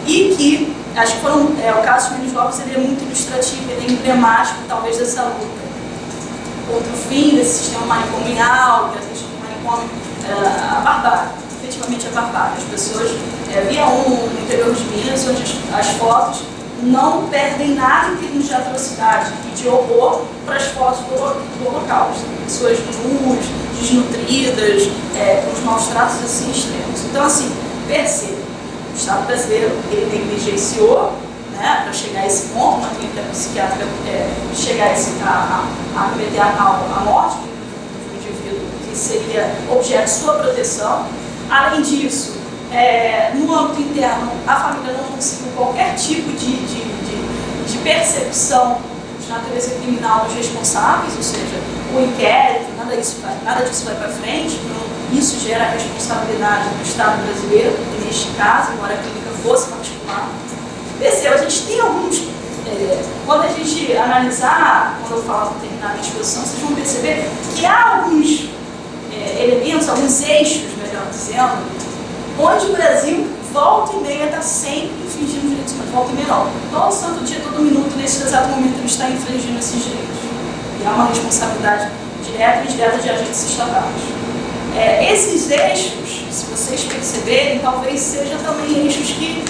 Speaker 1: e que, acho que foram, o caso de Menes Lopes, ele é muito ilustrativo, ele é emblemático, talvez, dessa luta contra o fim desse sistema manicomial, que existe no manicômio, a barbárie, efetivamente a barbárie. As pessoas, havia no interior de Minas, onde as fotos não perdem nada em termos de atrocidade e de horror para as fotos do Holocausto. Pessoas nuas, desnutridas, com os maus tratos assim extremos. Então, assim, perceba, o Estado brasileiro ele negligenciou, né, para chegar a esse ponto, uma clínica psiquiátrica chegar a cometer a morte do indivíduo que seria objeto de sua proteção. Além disso, no âmbito interno, a família não conseguiu qualquer tipo de percepção de natureza criminal dos responsáveis, ou seja, o inquérito, nada disso vai para frente, então isso gera a responsabilidade do Estado brasileiro, neste caso, embora a clínica fosse particular. Perceba, a gente tem alguns, quando a gente analisar, quando eu falo terminar a exposição, vocês vão perceber que há alguns elementos, alguns eixos, melhor dizendo, onde o Brasil, volta e meia, está sempre infringindo direitos humanos. Volta e meia não. Todo santo dia, todo minuto, nesse exato momento, ele está infringindo esses direitos. E há uma responsabilidade direta e indireta de agentes estatais. Esses eixos, se vocês perceberem, talvez sejam também eixos que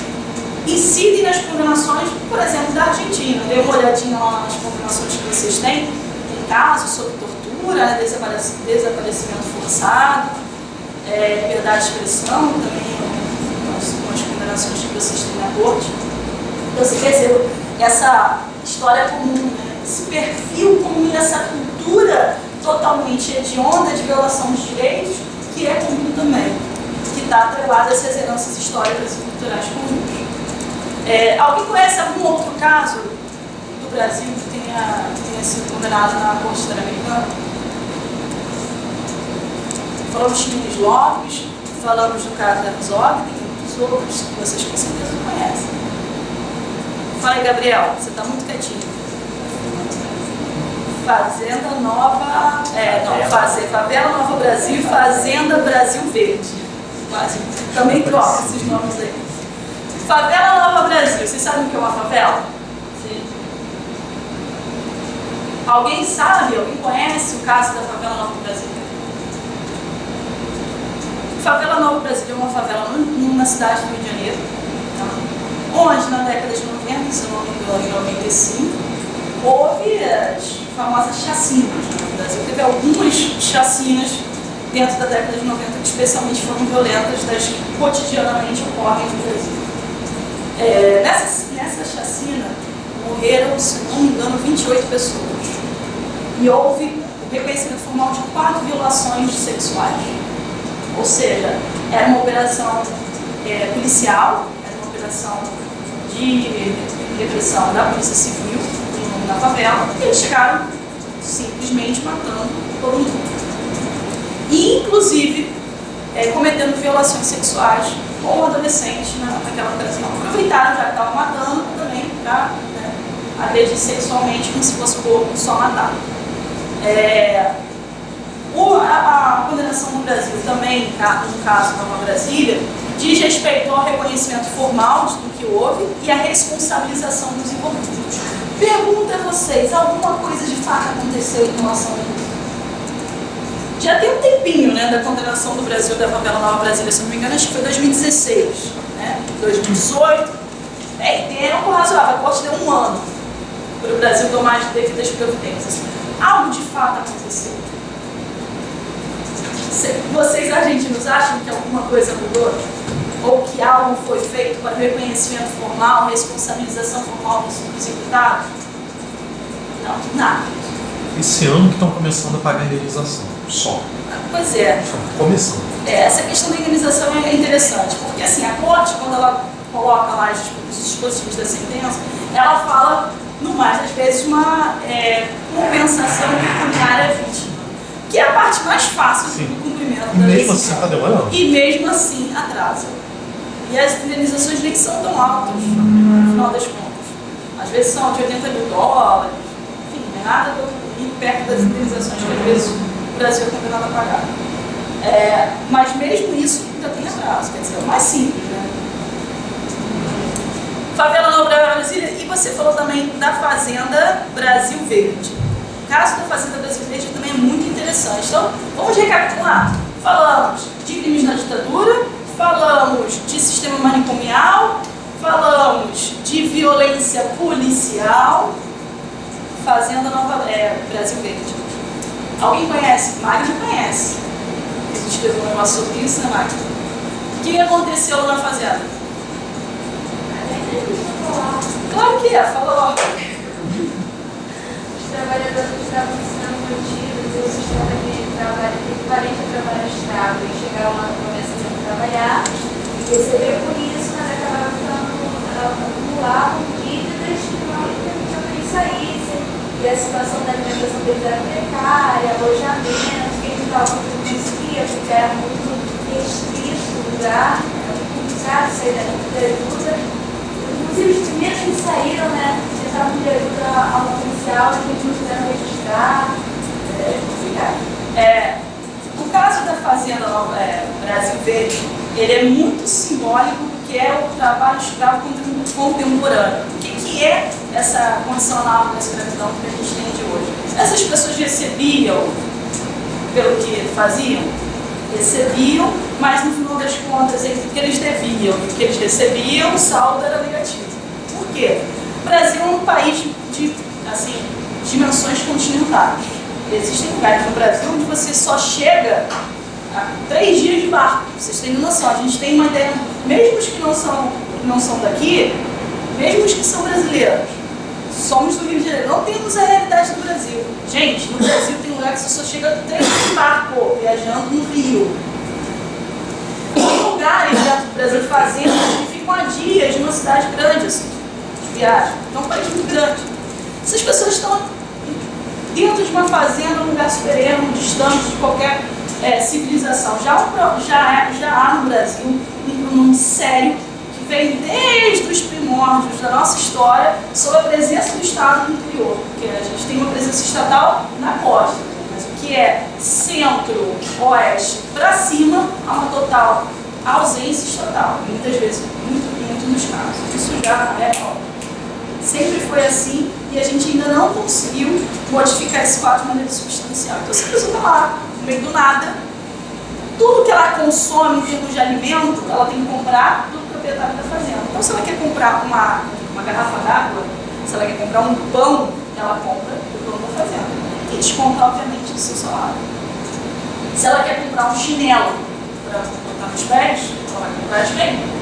Speaker 1: incidem nas condenações, por exemplo, da Argentina. Dê uma olhadinha lá nas condenações que vocês têm. Tem casos sobre tortura, desaparecimento forçado, liberdade de expressão, também as condenações que vocês têm na corte. Então, você percebe essa história comum, né? Esse perfil comum e essa cultura totalmente hedionda de violação de direitos, que é comum também, que está atrelada a essas heranças históricas e culturais comuns. Alguém conhece algum outro caso do Brasil que tenha sido condenado na Corte Interamericana? Falamos de Menes Lopes, falamos do caso da Herzog, tem muitos outros que vocês com certeza não conhecem. Fala aí, Gabriel, você está muito quietinho. Fazenda Nova, Favela Nova Brasil e Fazenda Brasil Verde. Quase. Também troca esses nomes aí. Favela Nova Brasil, vocês sabem o que é uma favela? Sim. Alguém sabe, alguém conhece o caso da Favela Nova Brasil? Favela Nova Brasil é uma favela numa cidade do Rio de Janeiro, tá? Onde na década de 90, se eu não me engano, em 95, houve as famosas chacinas no Brasil. Teve algumas chacinas dentro da década de 90 que especialmente foram violentas, das que cotidianamente ocorrem no Brasil. Nessa chacina morreram, se não me engano, 28 pessoas. E houve o reconhecimento formal de 4 violações sexuais. Ou seja, era uma operação policial, era uma operação de repressão da Polícia Civil na favela, e eles chegaram simplesmente matando todo mundo. E, inclusive, cometendo violações sexuais com adolescentes naquela operação. Aproveitaram, já que estavam matando, também para agredir sexualmente, como se fosse só matar. A condenação no Brasil também, no caso da Nova Brasília, diz respeito ao reconhecimento formal do que houve e à responsabilização dos envolvidos. Pergunto a vocês, alguma coisa de fato aconteceu em relação a isso? Já tem um tempinho, né, da condenação do Brasil da favela Nova Brasília, se não me engano, acho que foi 2016, né? 2018. Bem, tempo razoável, a corte deu 1 ano para o Brasil tomar as devidas providências. Algo de fato aconteceu. Vocês argentinos acham que alguma coisa mudou? Ou que algo foi feito para reconhecimento formal, responsabilização formal dos imputados? Não, nada.
Speaker 2: Esse ano que estão começando a pagar a indenização, só.
Speaker 1: Pois é.
Speaker 2: Só começando.
Speaker 1: Essa questão da indenização é interessante, porque assim, a corte, quando ela coloca lá os dispositivos da sentença, ela fala, no mais das vezes, uma compensação pecuniária à vítima, que é a parte mais fácil do cumprimento
Speaker 2: E
Speaker 1: da
Speaker 2: mesmo
Speaker 1: decisão.
Speaker 2: assim está demorando.
Speaker 1: E mesmo assim atrasa. E as indenizações nem são tão altas, no final das contas. Às vezes são de 80 mil dólares, enfim, não é nada perto das indenizações que às vezes o Brasil é condenado a pagar. Mas mesmo isso ainda tem atraso, quer dizer, é o mais simples, né? Favela Nova Brasília, e você falou também da Fazenda Brasil Verde. O caso da Fazenda Brasil Verde também é muito interessante. Então, vamos recapitular. Falamos de crimes na ditadura, falamos de sistema manicomial, falamos de violência policial. Fazenda Brasil Verde. Alguém conhece? Magda conhece. A gente escreveu um negócio sobre isso, né, Magda? O que aconteceu na Fazenda? Claro que é, fala logo.
Speaker 4: Os trabalhadores estavam sendo mantidos e o sistema de trabalho equivalente a trabalho escravo. Eles chegaram lá no começo a trabalhar e receber por isso, mas acabaram acumulavam dívidas que não permitiam que eles saíssem. E a situação da alimentação deles era precária, alojamento, que eles estavam conseguia, porque era muito restrito o lugar, era muito complicado sair da ajuda. Inclusive, os primeiros que saíram, né, precisavam de ajuda a uma policial, que eles não quiseram registrar. É complicado.
Speaker 1: O caso da Fazenda Brasil Verde, ele é muito simbólico porque é o trabalho escravo contemporâneo. O que é essa condição análoga à escravidão que a gente tem de hoje? Essas pessoas recebiam pelo que faziam? Recebiam, mas no final das contas, entre o que eles deviam e o que eles recebiam, o saldo era negativo. Por quê? O Brasil é um país de dimensões continentais. Existem lugares no Brasil onde você só chega a 3 dias de barco. Vocês têm noção, a gente tem uma ideia, mesmo os que não são daqui, mesmo os que são brasileiros, somos do Rio de Janeiro, não temos a realidade do Brasil. Gente, no Brasil tem lugar que você só chega a 3 dias de barco, viajando no Rio. Tem lugares dentro do Brasil, fazendas que ficam a dias de uma cidade grande, assim, de viagem. Então é um país muito grande. Essas pessoas estão dentro de uma fazenda, um lugar superermo, distante de qualquer civilização. Já há no Brasil um pronome sério que vem desde os primórdios da nossa história sobre a presença do Estado no interior, porque a gente tem uma presença estatal na costa, mas o que é centro, oeste para cima, há uma total ausência estatal, muitas vezes, muito nos casos. Isso já é óbvio. Sempre foi assim e a gente ainda não conseguiu modificar esse fato de maneira substancial. Então, se a pessoa está lá, no meio do nada, tudo que ela consome em termos de alimento, ela tem que comprar do proprietário da fazenda. Então, se ela quer comprar uma garrafa d'água, se ela quer comprar um pão, ela compra do dono da fazenda. E desconta, obviamente, do seu salário. Se ela quer comprar um chinelo para botar nos pés, ela vai comprar de quem?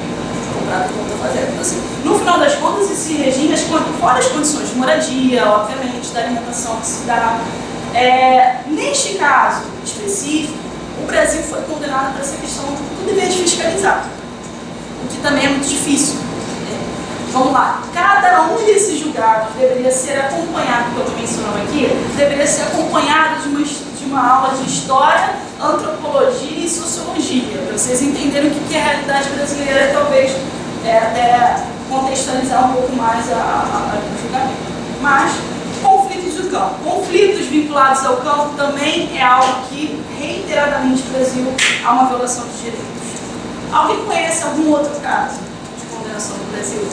Speaker 1: Então, assim, no final das contas, esse regime, fora as condições de moradia, obviamente, da alimentação que se dá, neste caso específico, o Brasil foi condenado por essa questão do dever de fiscalizar, o que também é muito difícil. Vamos lá, cada um desses julgados deveria ser acompanhado, como eu estou mencionando aqui, deveria ser acompanhado de uma aula de história, antropologia e sociologia, para vocês entenderem o que é a realidade brasileira e talvez até contextualizar um pouco mais o julgamento. Mas, conflitos do campo. Conflitos vinculados ao campo também é algo que, reiteradamente, no Brasil há uma violação de direitos. Alguém conhece algum outro caso de condenação no Brasil?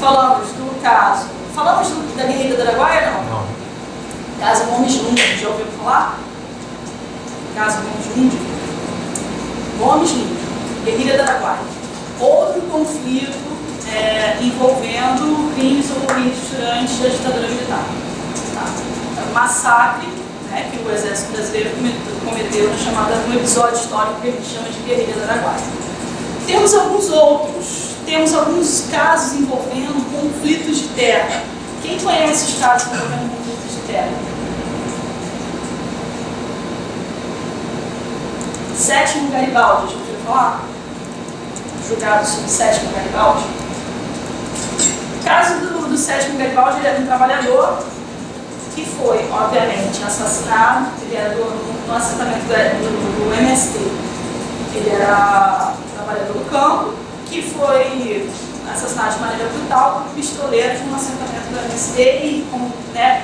Speaker 1: falamos do caso. Falamos da guerrilha do Araguaia, não?
Speaker 2: Não.
Speaker 1: Caso Gomes Lund, já ouviu falar? Caso Gomes Lund. Gomes Lund, guerrilha do Araguaia. Outro conflito envolvendo crimes ocorridos durante a ditadura militar. Tá? Massacre, né, que o exército brasileiro cometeu no episódio histórico que a gente chama de guerrilha do Araguaia. Temos alguns outros. Temos alguns casos envolvendo conflitos de terra. Quem conhece os casos envolvendo conflitos de terra? Sétimo Garibaldi, já ouviu falar? Julgado sobre Sétimo Garibaldi. O caso do Sétimo Garibaldi, ele era um trabalhador que foi, obviamente, assassinado. Ele era no assentamento do MST. Ele era trabalhador do campo, que foi assassinado de maneira brutal por pistoleiros num assentamento do MST e, como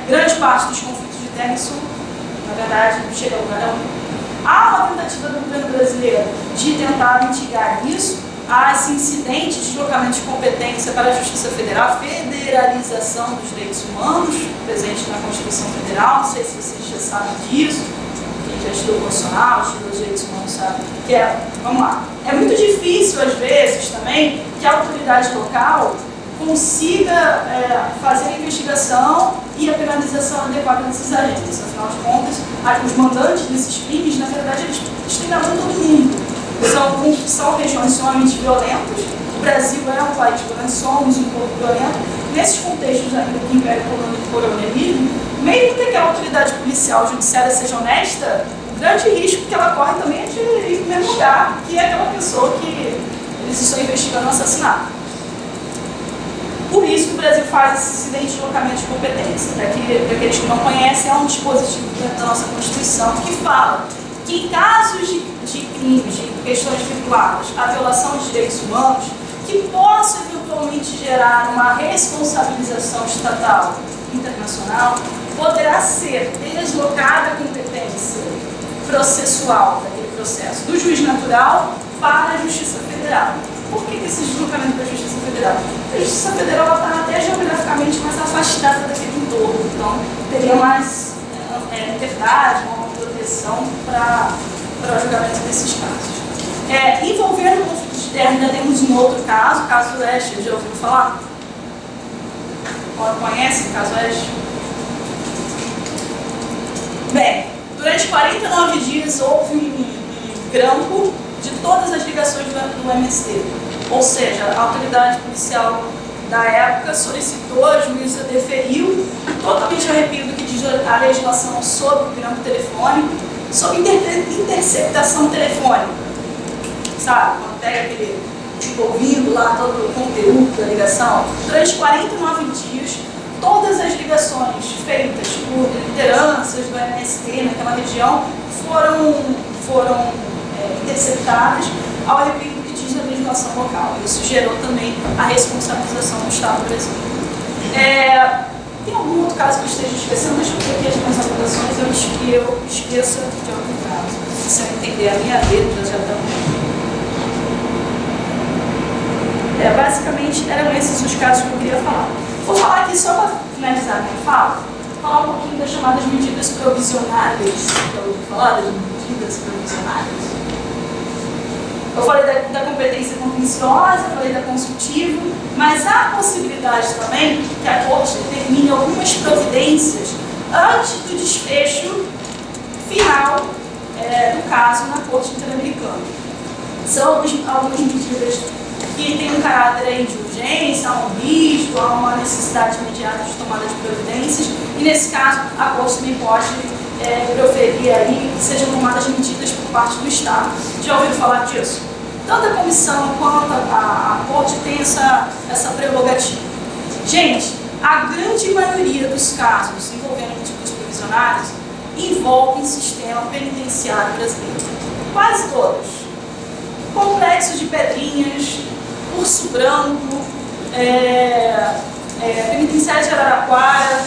Speaker 1: grande parte dos conflitos de terra, isso, na verdade, chega a lugar nenhum. Há uma tentativa do governo brasileiro de tentar mitigar isso. Há esse incidente de deslocamento de competência para a Justiça Federal, federalização dos direitos humanos, presente na Constituição Federal. Não sei se vocês já sabem disso. Quem já estudou constitucional, estudou os direitos humanos, sabe que vamos lá. É muito difícil, às vezes, também, que a autoridade local consiga fazer a investigação e a penalização adequada desses agentes. Afinal de contas, os mandantes desses crimes, na verdade, eles têm na mão todo mundo. São regiões extremamente violentas. O Brasil é um país violento, somos um povo violento. Nesses contextos ainda do Império Colonialismo, mesmo que a autoridade policial judiciária seja honesta, o grande risco que ela corre também é de ir no mesmo lugar, que é aquela pessoa que eles estão investigando o assassinato. Por isso que o Brasil faz esse incidente de deslocamento de competência. Para aqueles que não conhecem, é um dispositivo dentro da nossa Constituição que fala que em casos de crimes, de questões vinculadas à violação de direitos humanos, que possa eventualmente gerar uma responsabilização estatal internacional, poderá ser deslocada a competência processual daquele processo do juiz natural para a Justiça Federal. Por que esse deslocamento para a Justiça Federal? A Justiça Federal está até geograficamente mais afastada daquele entorno, então teria mais liberdade, uma proteção para o julgamento desses casos. Envolvendo o conflito de terra, ainda temos um outro caso, o caso do Oeste, já ouviu falar? Conhece o caso Oeste? Bem, durante 49 dias houve um grampo de todas as ligações do MST. Ou seja, a autoridade policial da época solicitou, a juíza deferiu, totalmente arrepido do que diz a legislação sobre o grampo telefônico, sobre interceptação telefônica. Sabe? Quando pega aquele ouvindo lá todo o conteúdo da ligação. Durante 49 dias, todas as ligações feitas por lideranças do MST naquela região foram interceptadas ao arrepio do que diz a legislação local. Isso gerou também a responsabilização do Estado brasileiro. Tem algum outro caso que eu esteja esquecendo? Deixa eu ver aqui as minhas anotações, eu esqueça de algum caso. Se você entender a minha letra, já está. Basicamente, eram esses os casos que eu queria falar. Vou falar aqui, só para finalizar a minha fala, falar um pouquinho das chamadas medidas provisionais. Já ouviu falar das medidas provisionais? Eu falei da competência contenciosa, falei da consultiva, mas há a possibilidade também que a Corte determine algumas providências antes do desfecho final do caso na Corte Interamericana. São algumas medidas que têm um caráter aí de urgência, há um risco, há uma necessidade imediata de tomada de providências, e nesse caso a Corte também pode proferir aí que sejam tomadas medidas por parte do Estado. Já ouviram falar disso? Tanto a comissão quanto a Corte tem essa prerrogativa. Gente, a grande maioria dos casos envolvendo medidas provisionais envolvem o sistema penitenciário brasileiro. Quase todos. Complexo de Pedrinhas, Urso Branco, Penitenciário de Araraquara,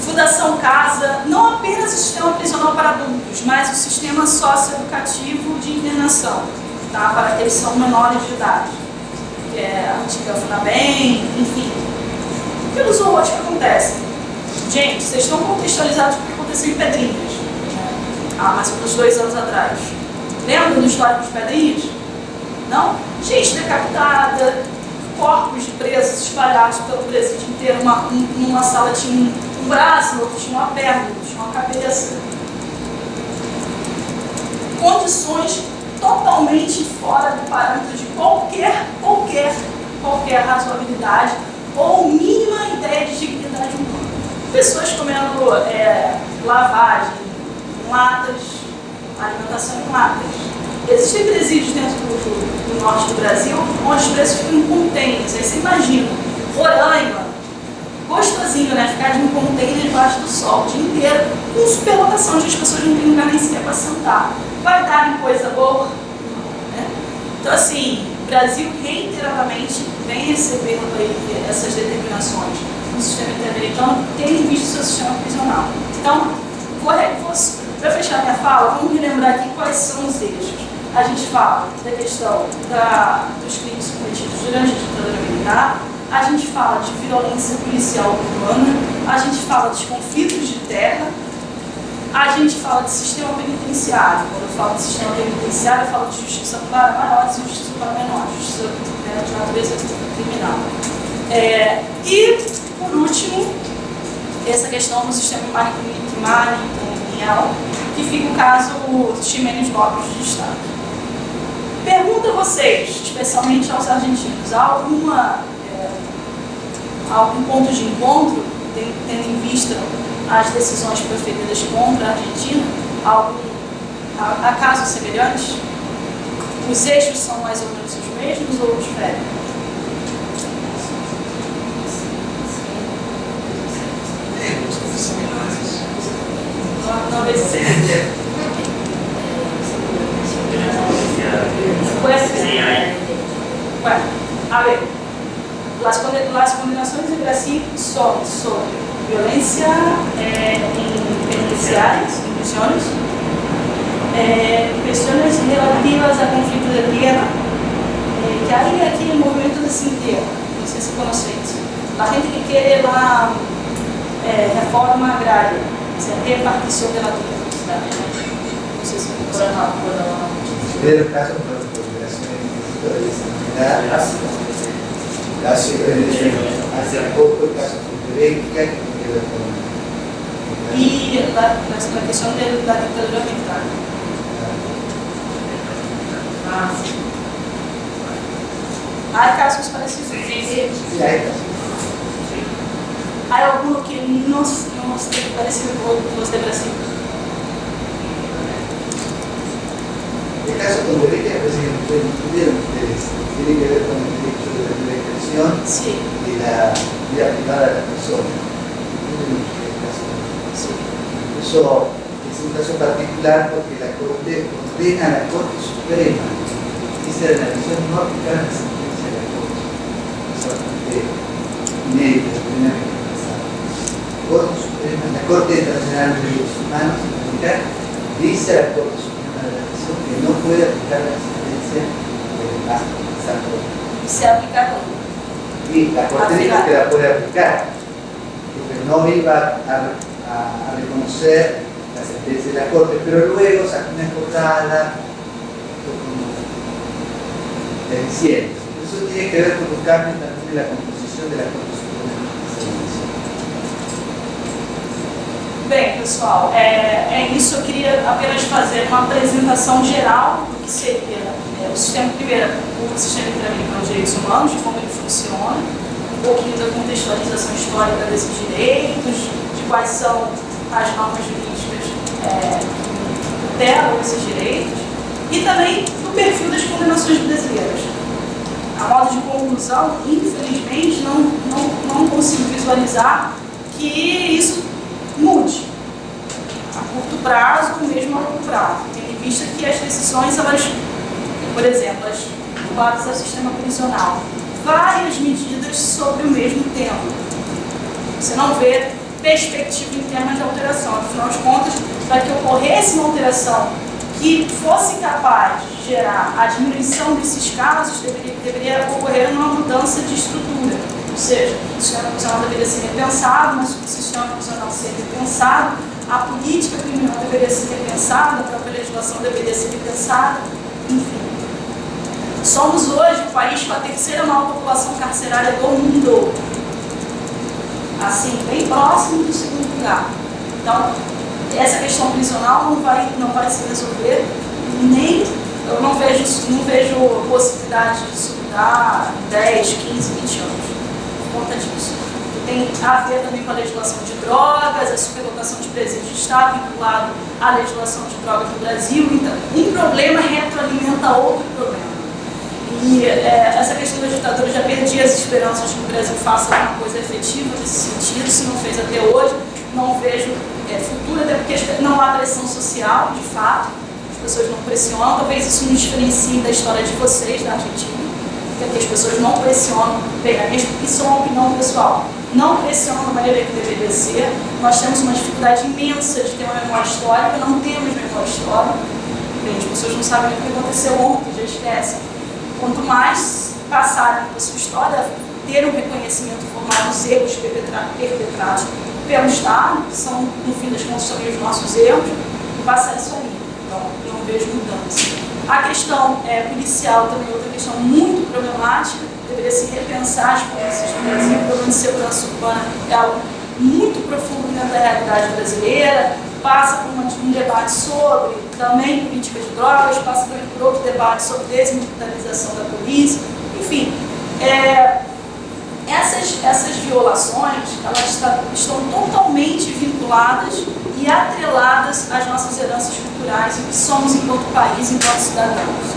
Speaker 1: Fundação Casa, não apenas o sistema prisional para adultos, mas o sistema socioeducativo de internação, tá? Para aqueles que são menores de idade. que é a antiga FUNABEM, enfim. Pelos horrores que acontecem. Gente, vocês estão contextualizados com o que aconteceu em Pedrinhas, né? Mais ou menos 2 anos atrás. Lembram do histórico dos Pedrinhas? Não? Gente decapitada, corpos de presos espalhados pelo presídio inteiro. Numa sala tinha um braço, no outro tinha uma perna, no outro tinha uma cabeça. Condições totalmente fora do parâmetro de qualquer razoabilidade ou mínima ideia de dignidade humana. Pessoas comendo lavagem em latas, alimentação em latas. Existem presídios dentro do norte do Brasil onde os presos ficam em containers. Aí você imagina, Roraima, gostosinho, né? Ficar de um container debaixo do sol o dia inteiro, com superlotação, onde as pessoas não têm lugar nem sequer para sentar. Vai dar em coisa boa? Né? Então, assim, o Brasil reiteradamente vem recebendo aí essas determinações no sistema interamericano, tendo visto o seu sistema prisional. Então, para fechar minha fala, vamos relembrar aqui quais são os eixos. A gente fala da questão dos crimes cometidos durante a ditadura militar, a gente fala de violência policial urbana, a gente fala dos conflitos de terra, a gente fala de sistema penitenciário. Quando eu falo de sistema penitenciário, eu falo de justiça para maiores e justiça para menores, justiça de natureza criminal. E, por último, essa questão do sistema matrimonial, que fica o caso dos Ximenes Lopes de Estado. Pergunto a vocês, especialmente aos argentinos, há algum ponto de encontro, tendo em vista as decisões proferidas contra a Argentina? Há casos semelhantes? Os eixos são mais ou menos os mesmos ou diferem? Não sei. Bueno, a ver, las condenaciones de Brasil son sobre violencia en penitenciarios, en prisiones, cuestiones relativas a conflicto de tierra, que hay aquí el movimiento de Sin Tierra, no sé si conocéis, la gente que quiere la reforma agraria, o sea, repartición de la tierra, no sé si conocéis.
Speaker 3: Pero caso por operación de hace poco el caso de Bequia que tiene que ver con
Speaker 1: y la cuestión de la dictadura militar. ¿Hay casos parecidos?
Speaker 3: Sí, hay casos.
Speaker 1: ¿Hay alguno que no esté parecido con los de Brasil?
Speaker 3: El caso con Bequia parece que no tuvieron ustedes. Tiene que ver con el derecho de la expresión
Speaker 1: sí.
Speaker 3: y la vida privada de la persona.
Speaker 1: Sí.
Speaker 3: Eso es un caso particular porque la Corte ordena a la Corte Suprema. Dice la nación no aplicar la sentencia de la Corte. Es bastante inédito, es la primera vez que pasa. Corte Suprema, la Corte Internacional de Derechos Humanos dice a la Corte Suprema de la Nación que no puede aplicar la sentencia de la
Speaker 1: y se aplica con
Speaker 3: y la Corte dijo que la puede aplicar, porque no iba a reconocer la sentencia de la Corte, pero luego sacó una escotada diciendo. Eso tiene que ver con los cambios también en la composición de la Corte Suprema.
Speaker 1: Bem, pessoal, isso. Eu queria apenas fazer uma apresentação geral do que seria o sistema, primeiro, o sistema interamericano de direitos humanos, de como ele funciona, um pouquinho da contextualização histórica desses direitos, de quais são as normas jurídicas que tutelam esses direitos, e também do perfil das condenações brasileiras. A modo de conclusão, infelizmente, não consigo visualizar que isso mude a curto prazo ou mesmo a longo prazo, tendo em vista que as decisões, elas, por exemplo, as ligadas ao sistema prisional, várias medidas sobre o mesmo tema. Você não vê perspectiva interna de alteração. Afinal de contas, para que ocorresse uma alteração que fosse capaz de gerar a diminuição desses casos, deveria ocorrer uma mudança de estrutura. Ou seja, o sistema prisional deveria ser repensado, mas se o sistema prisional ser repensado, a política criminal deveria ser repensada, a própria legislação deveria ser repensada, enfim. Somos hoje o país com a terceira maior população carcerária do mundo. Assim, bem próximo do segundo lugar. Então, essa questão prisional não vai se resolver, nem eu não vejo possibilidade disso mudar 10, 15, 20 anos por conta disso. Tem a ver também com a legislação de drogas, a superlotação de presídios de Estado vinculado à legislação de drogas no Brasil. Então, um problema retroalimenta outro problema. E essa questão da ditadura, já perdi as esperanças de que o Brasil faça alguma coisa efetiva nesse sentido, se não fez até hoje. Não vejo futuro, até porque não há pressão social, de fato, as pessoas não pressionam. Talvez isso nos diferencie da história de vocês, da Argentina, porque as pessoas não pressionam. Bem, isso é uma opinião pessoal. Não pressionam da maneira que deveria ser. Nós temos uma dificuldade imensa de ter uma memória histórica, não temos memória histórica. Bem, as pessoas não sabem o que aconteceu ontem, já esquecem. Quanto mais passarem pela sua história, ter um reconhecimento formal dos erros perpetrados pelo Estado, que são, no fim das contas, também os nossos erros, e passar isso ali. Então, não vejo mudança. A questão policial também é outra questão muito problemática, deveria se repensar as polícias no Brasil. O problema de segurança urbana é algo muito profundo dentro da realidade brasileira, passa por um debate sobre também política de drogas, passa também por outro debate sobre desmilitarização da polícia, enfim. Essas violações, elas estão totalmente vinculadas e atreladas às nossas heranças culturais e o que somos enquanto país, enquanto cidadãos.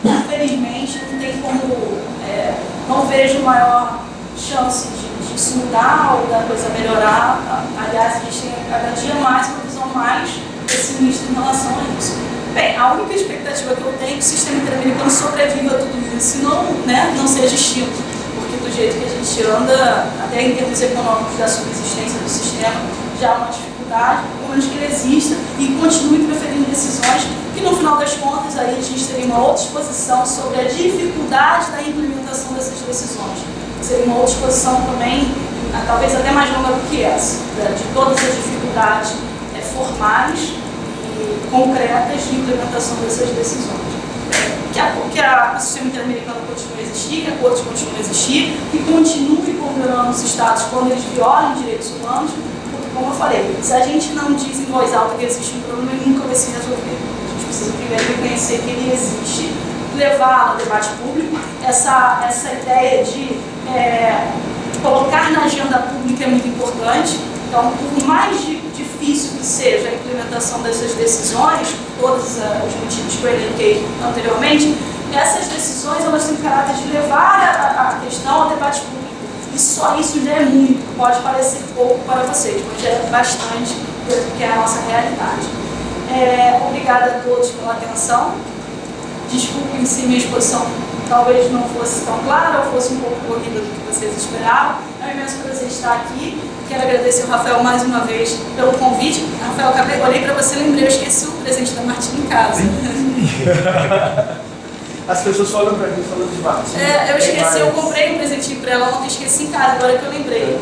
Speaker 1: Então, infelizmente, não tem como, não vejo maior chance de isso mudar ou da coisa melhorar. Aliás, a gente tem cada dia mais uma visão mais pessimista em relação a isso. Bem, a única expectativa que eu tenho é que o sistema interamericano sobreviva a tudo isso e não seja extinto. Do jeito que a gente anda, até em termos econômicos da subsistência do sistema, já há uma dificuldade, pelo menos que ele exista e continue preferindo decisões que, no final das contas, aí a gente teria uma outra exposição sobre a dificuldade da implementação dessas decisões. Seria uma outra exposição também, talvez até mais longa do que essa, de todas as dificuldades formais e concretas de implementação dessas decisões. Que o sistema interamericano continue a existir, que a Corte continue a existir, que continue condenando os Estados quando eles violam direitos humanos, porque, como eu falei, se a gente não diz em voz alta que existe um problema, ele nunca vai se resolver. A gente precisa primeiro reconhecer que ele existe, levar ao debate público essa ideia de colocar na agenda pública é muito importante. Então, por mais difícil que seja a implementação dessas decisões, todos os motivos que eu elenquei anteriormente, essas decisões elas têm caráter de levar a questão ao debate público. E só isso já é muito, pode parecer pouco para vocês, mas já é bastante, porque é a nossa realidade. Obrigada a todos pela atenção. Desculpem se minha exposição talvez não fosse tão clara ou fosse um pouco corrida do que vocês esperavam. É um imenso prazer estar aqui. Quero agradecer ao Rafael mais uma vez pelo convite. Rafael, olhei para você e lembrei, eu esqueci o presente da Martina em casa.
Speaker 6: As pessoas só olham para mim falando de Martina.
Speaker 1: Eu esqueci, eu comprei um presentinho para ela ontem, esqueci em casa, agora que eu lembrei.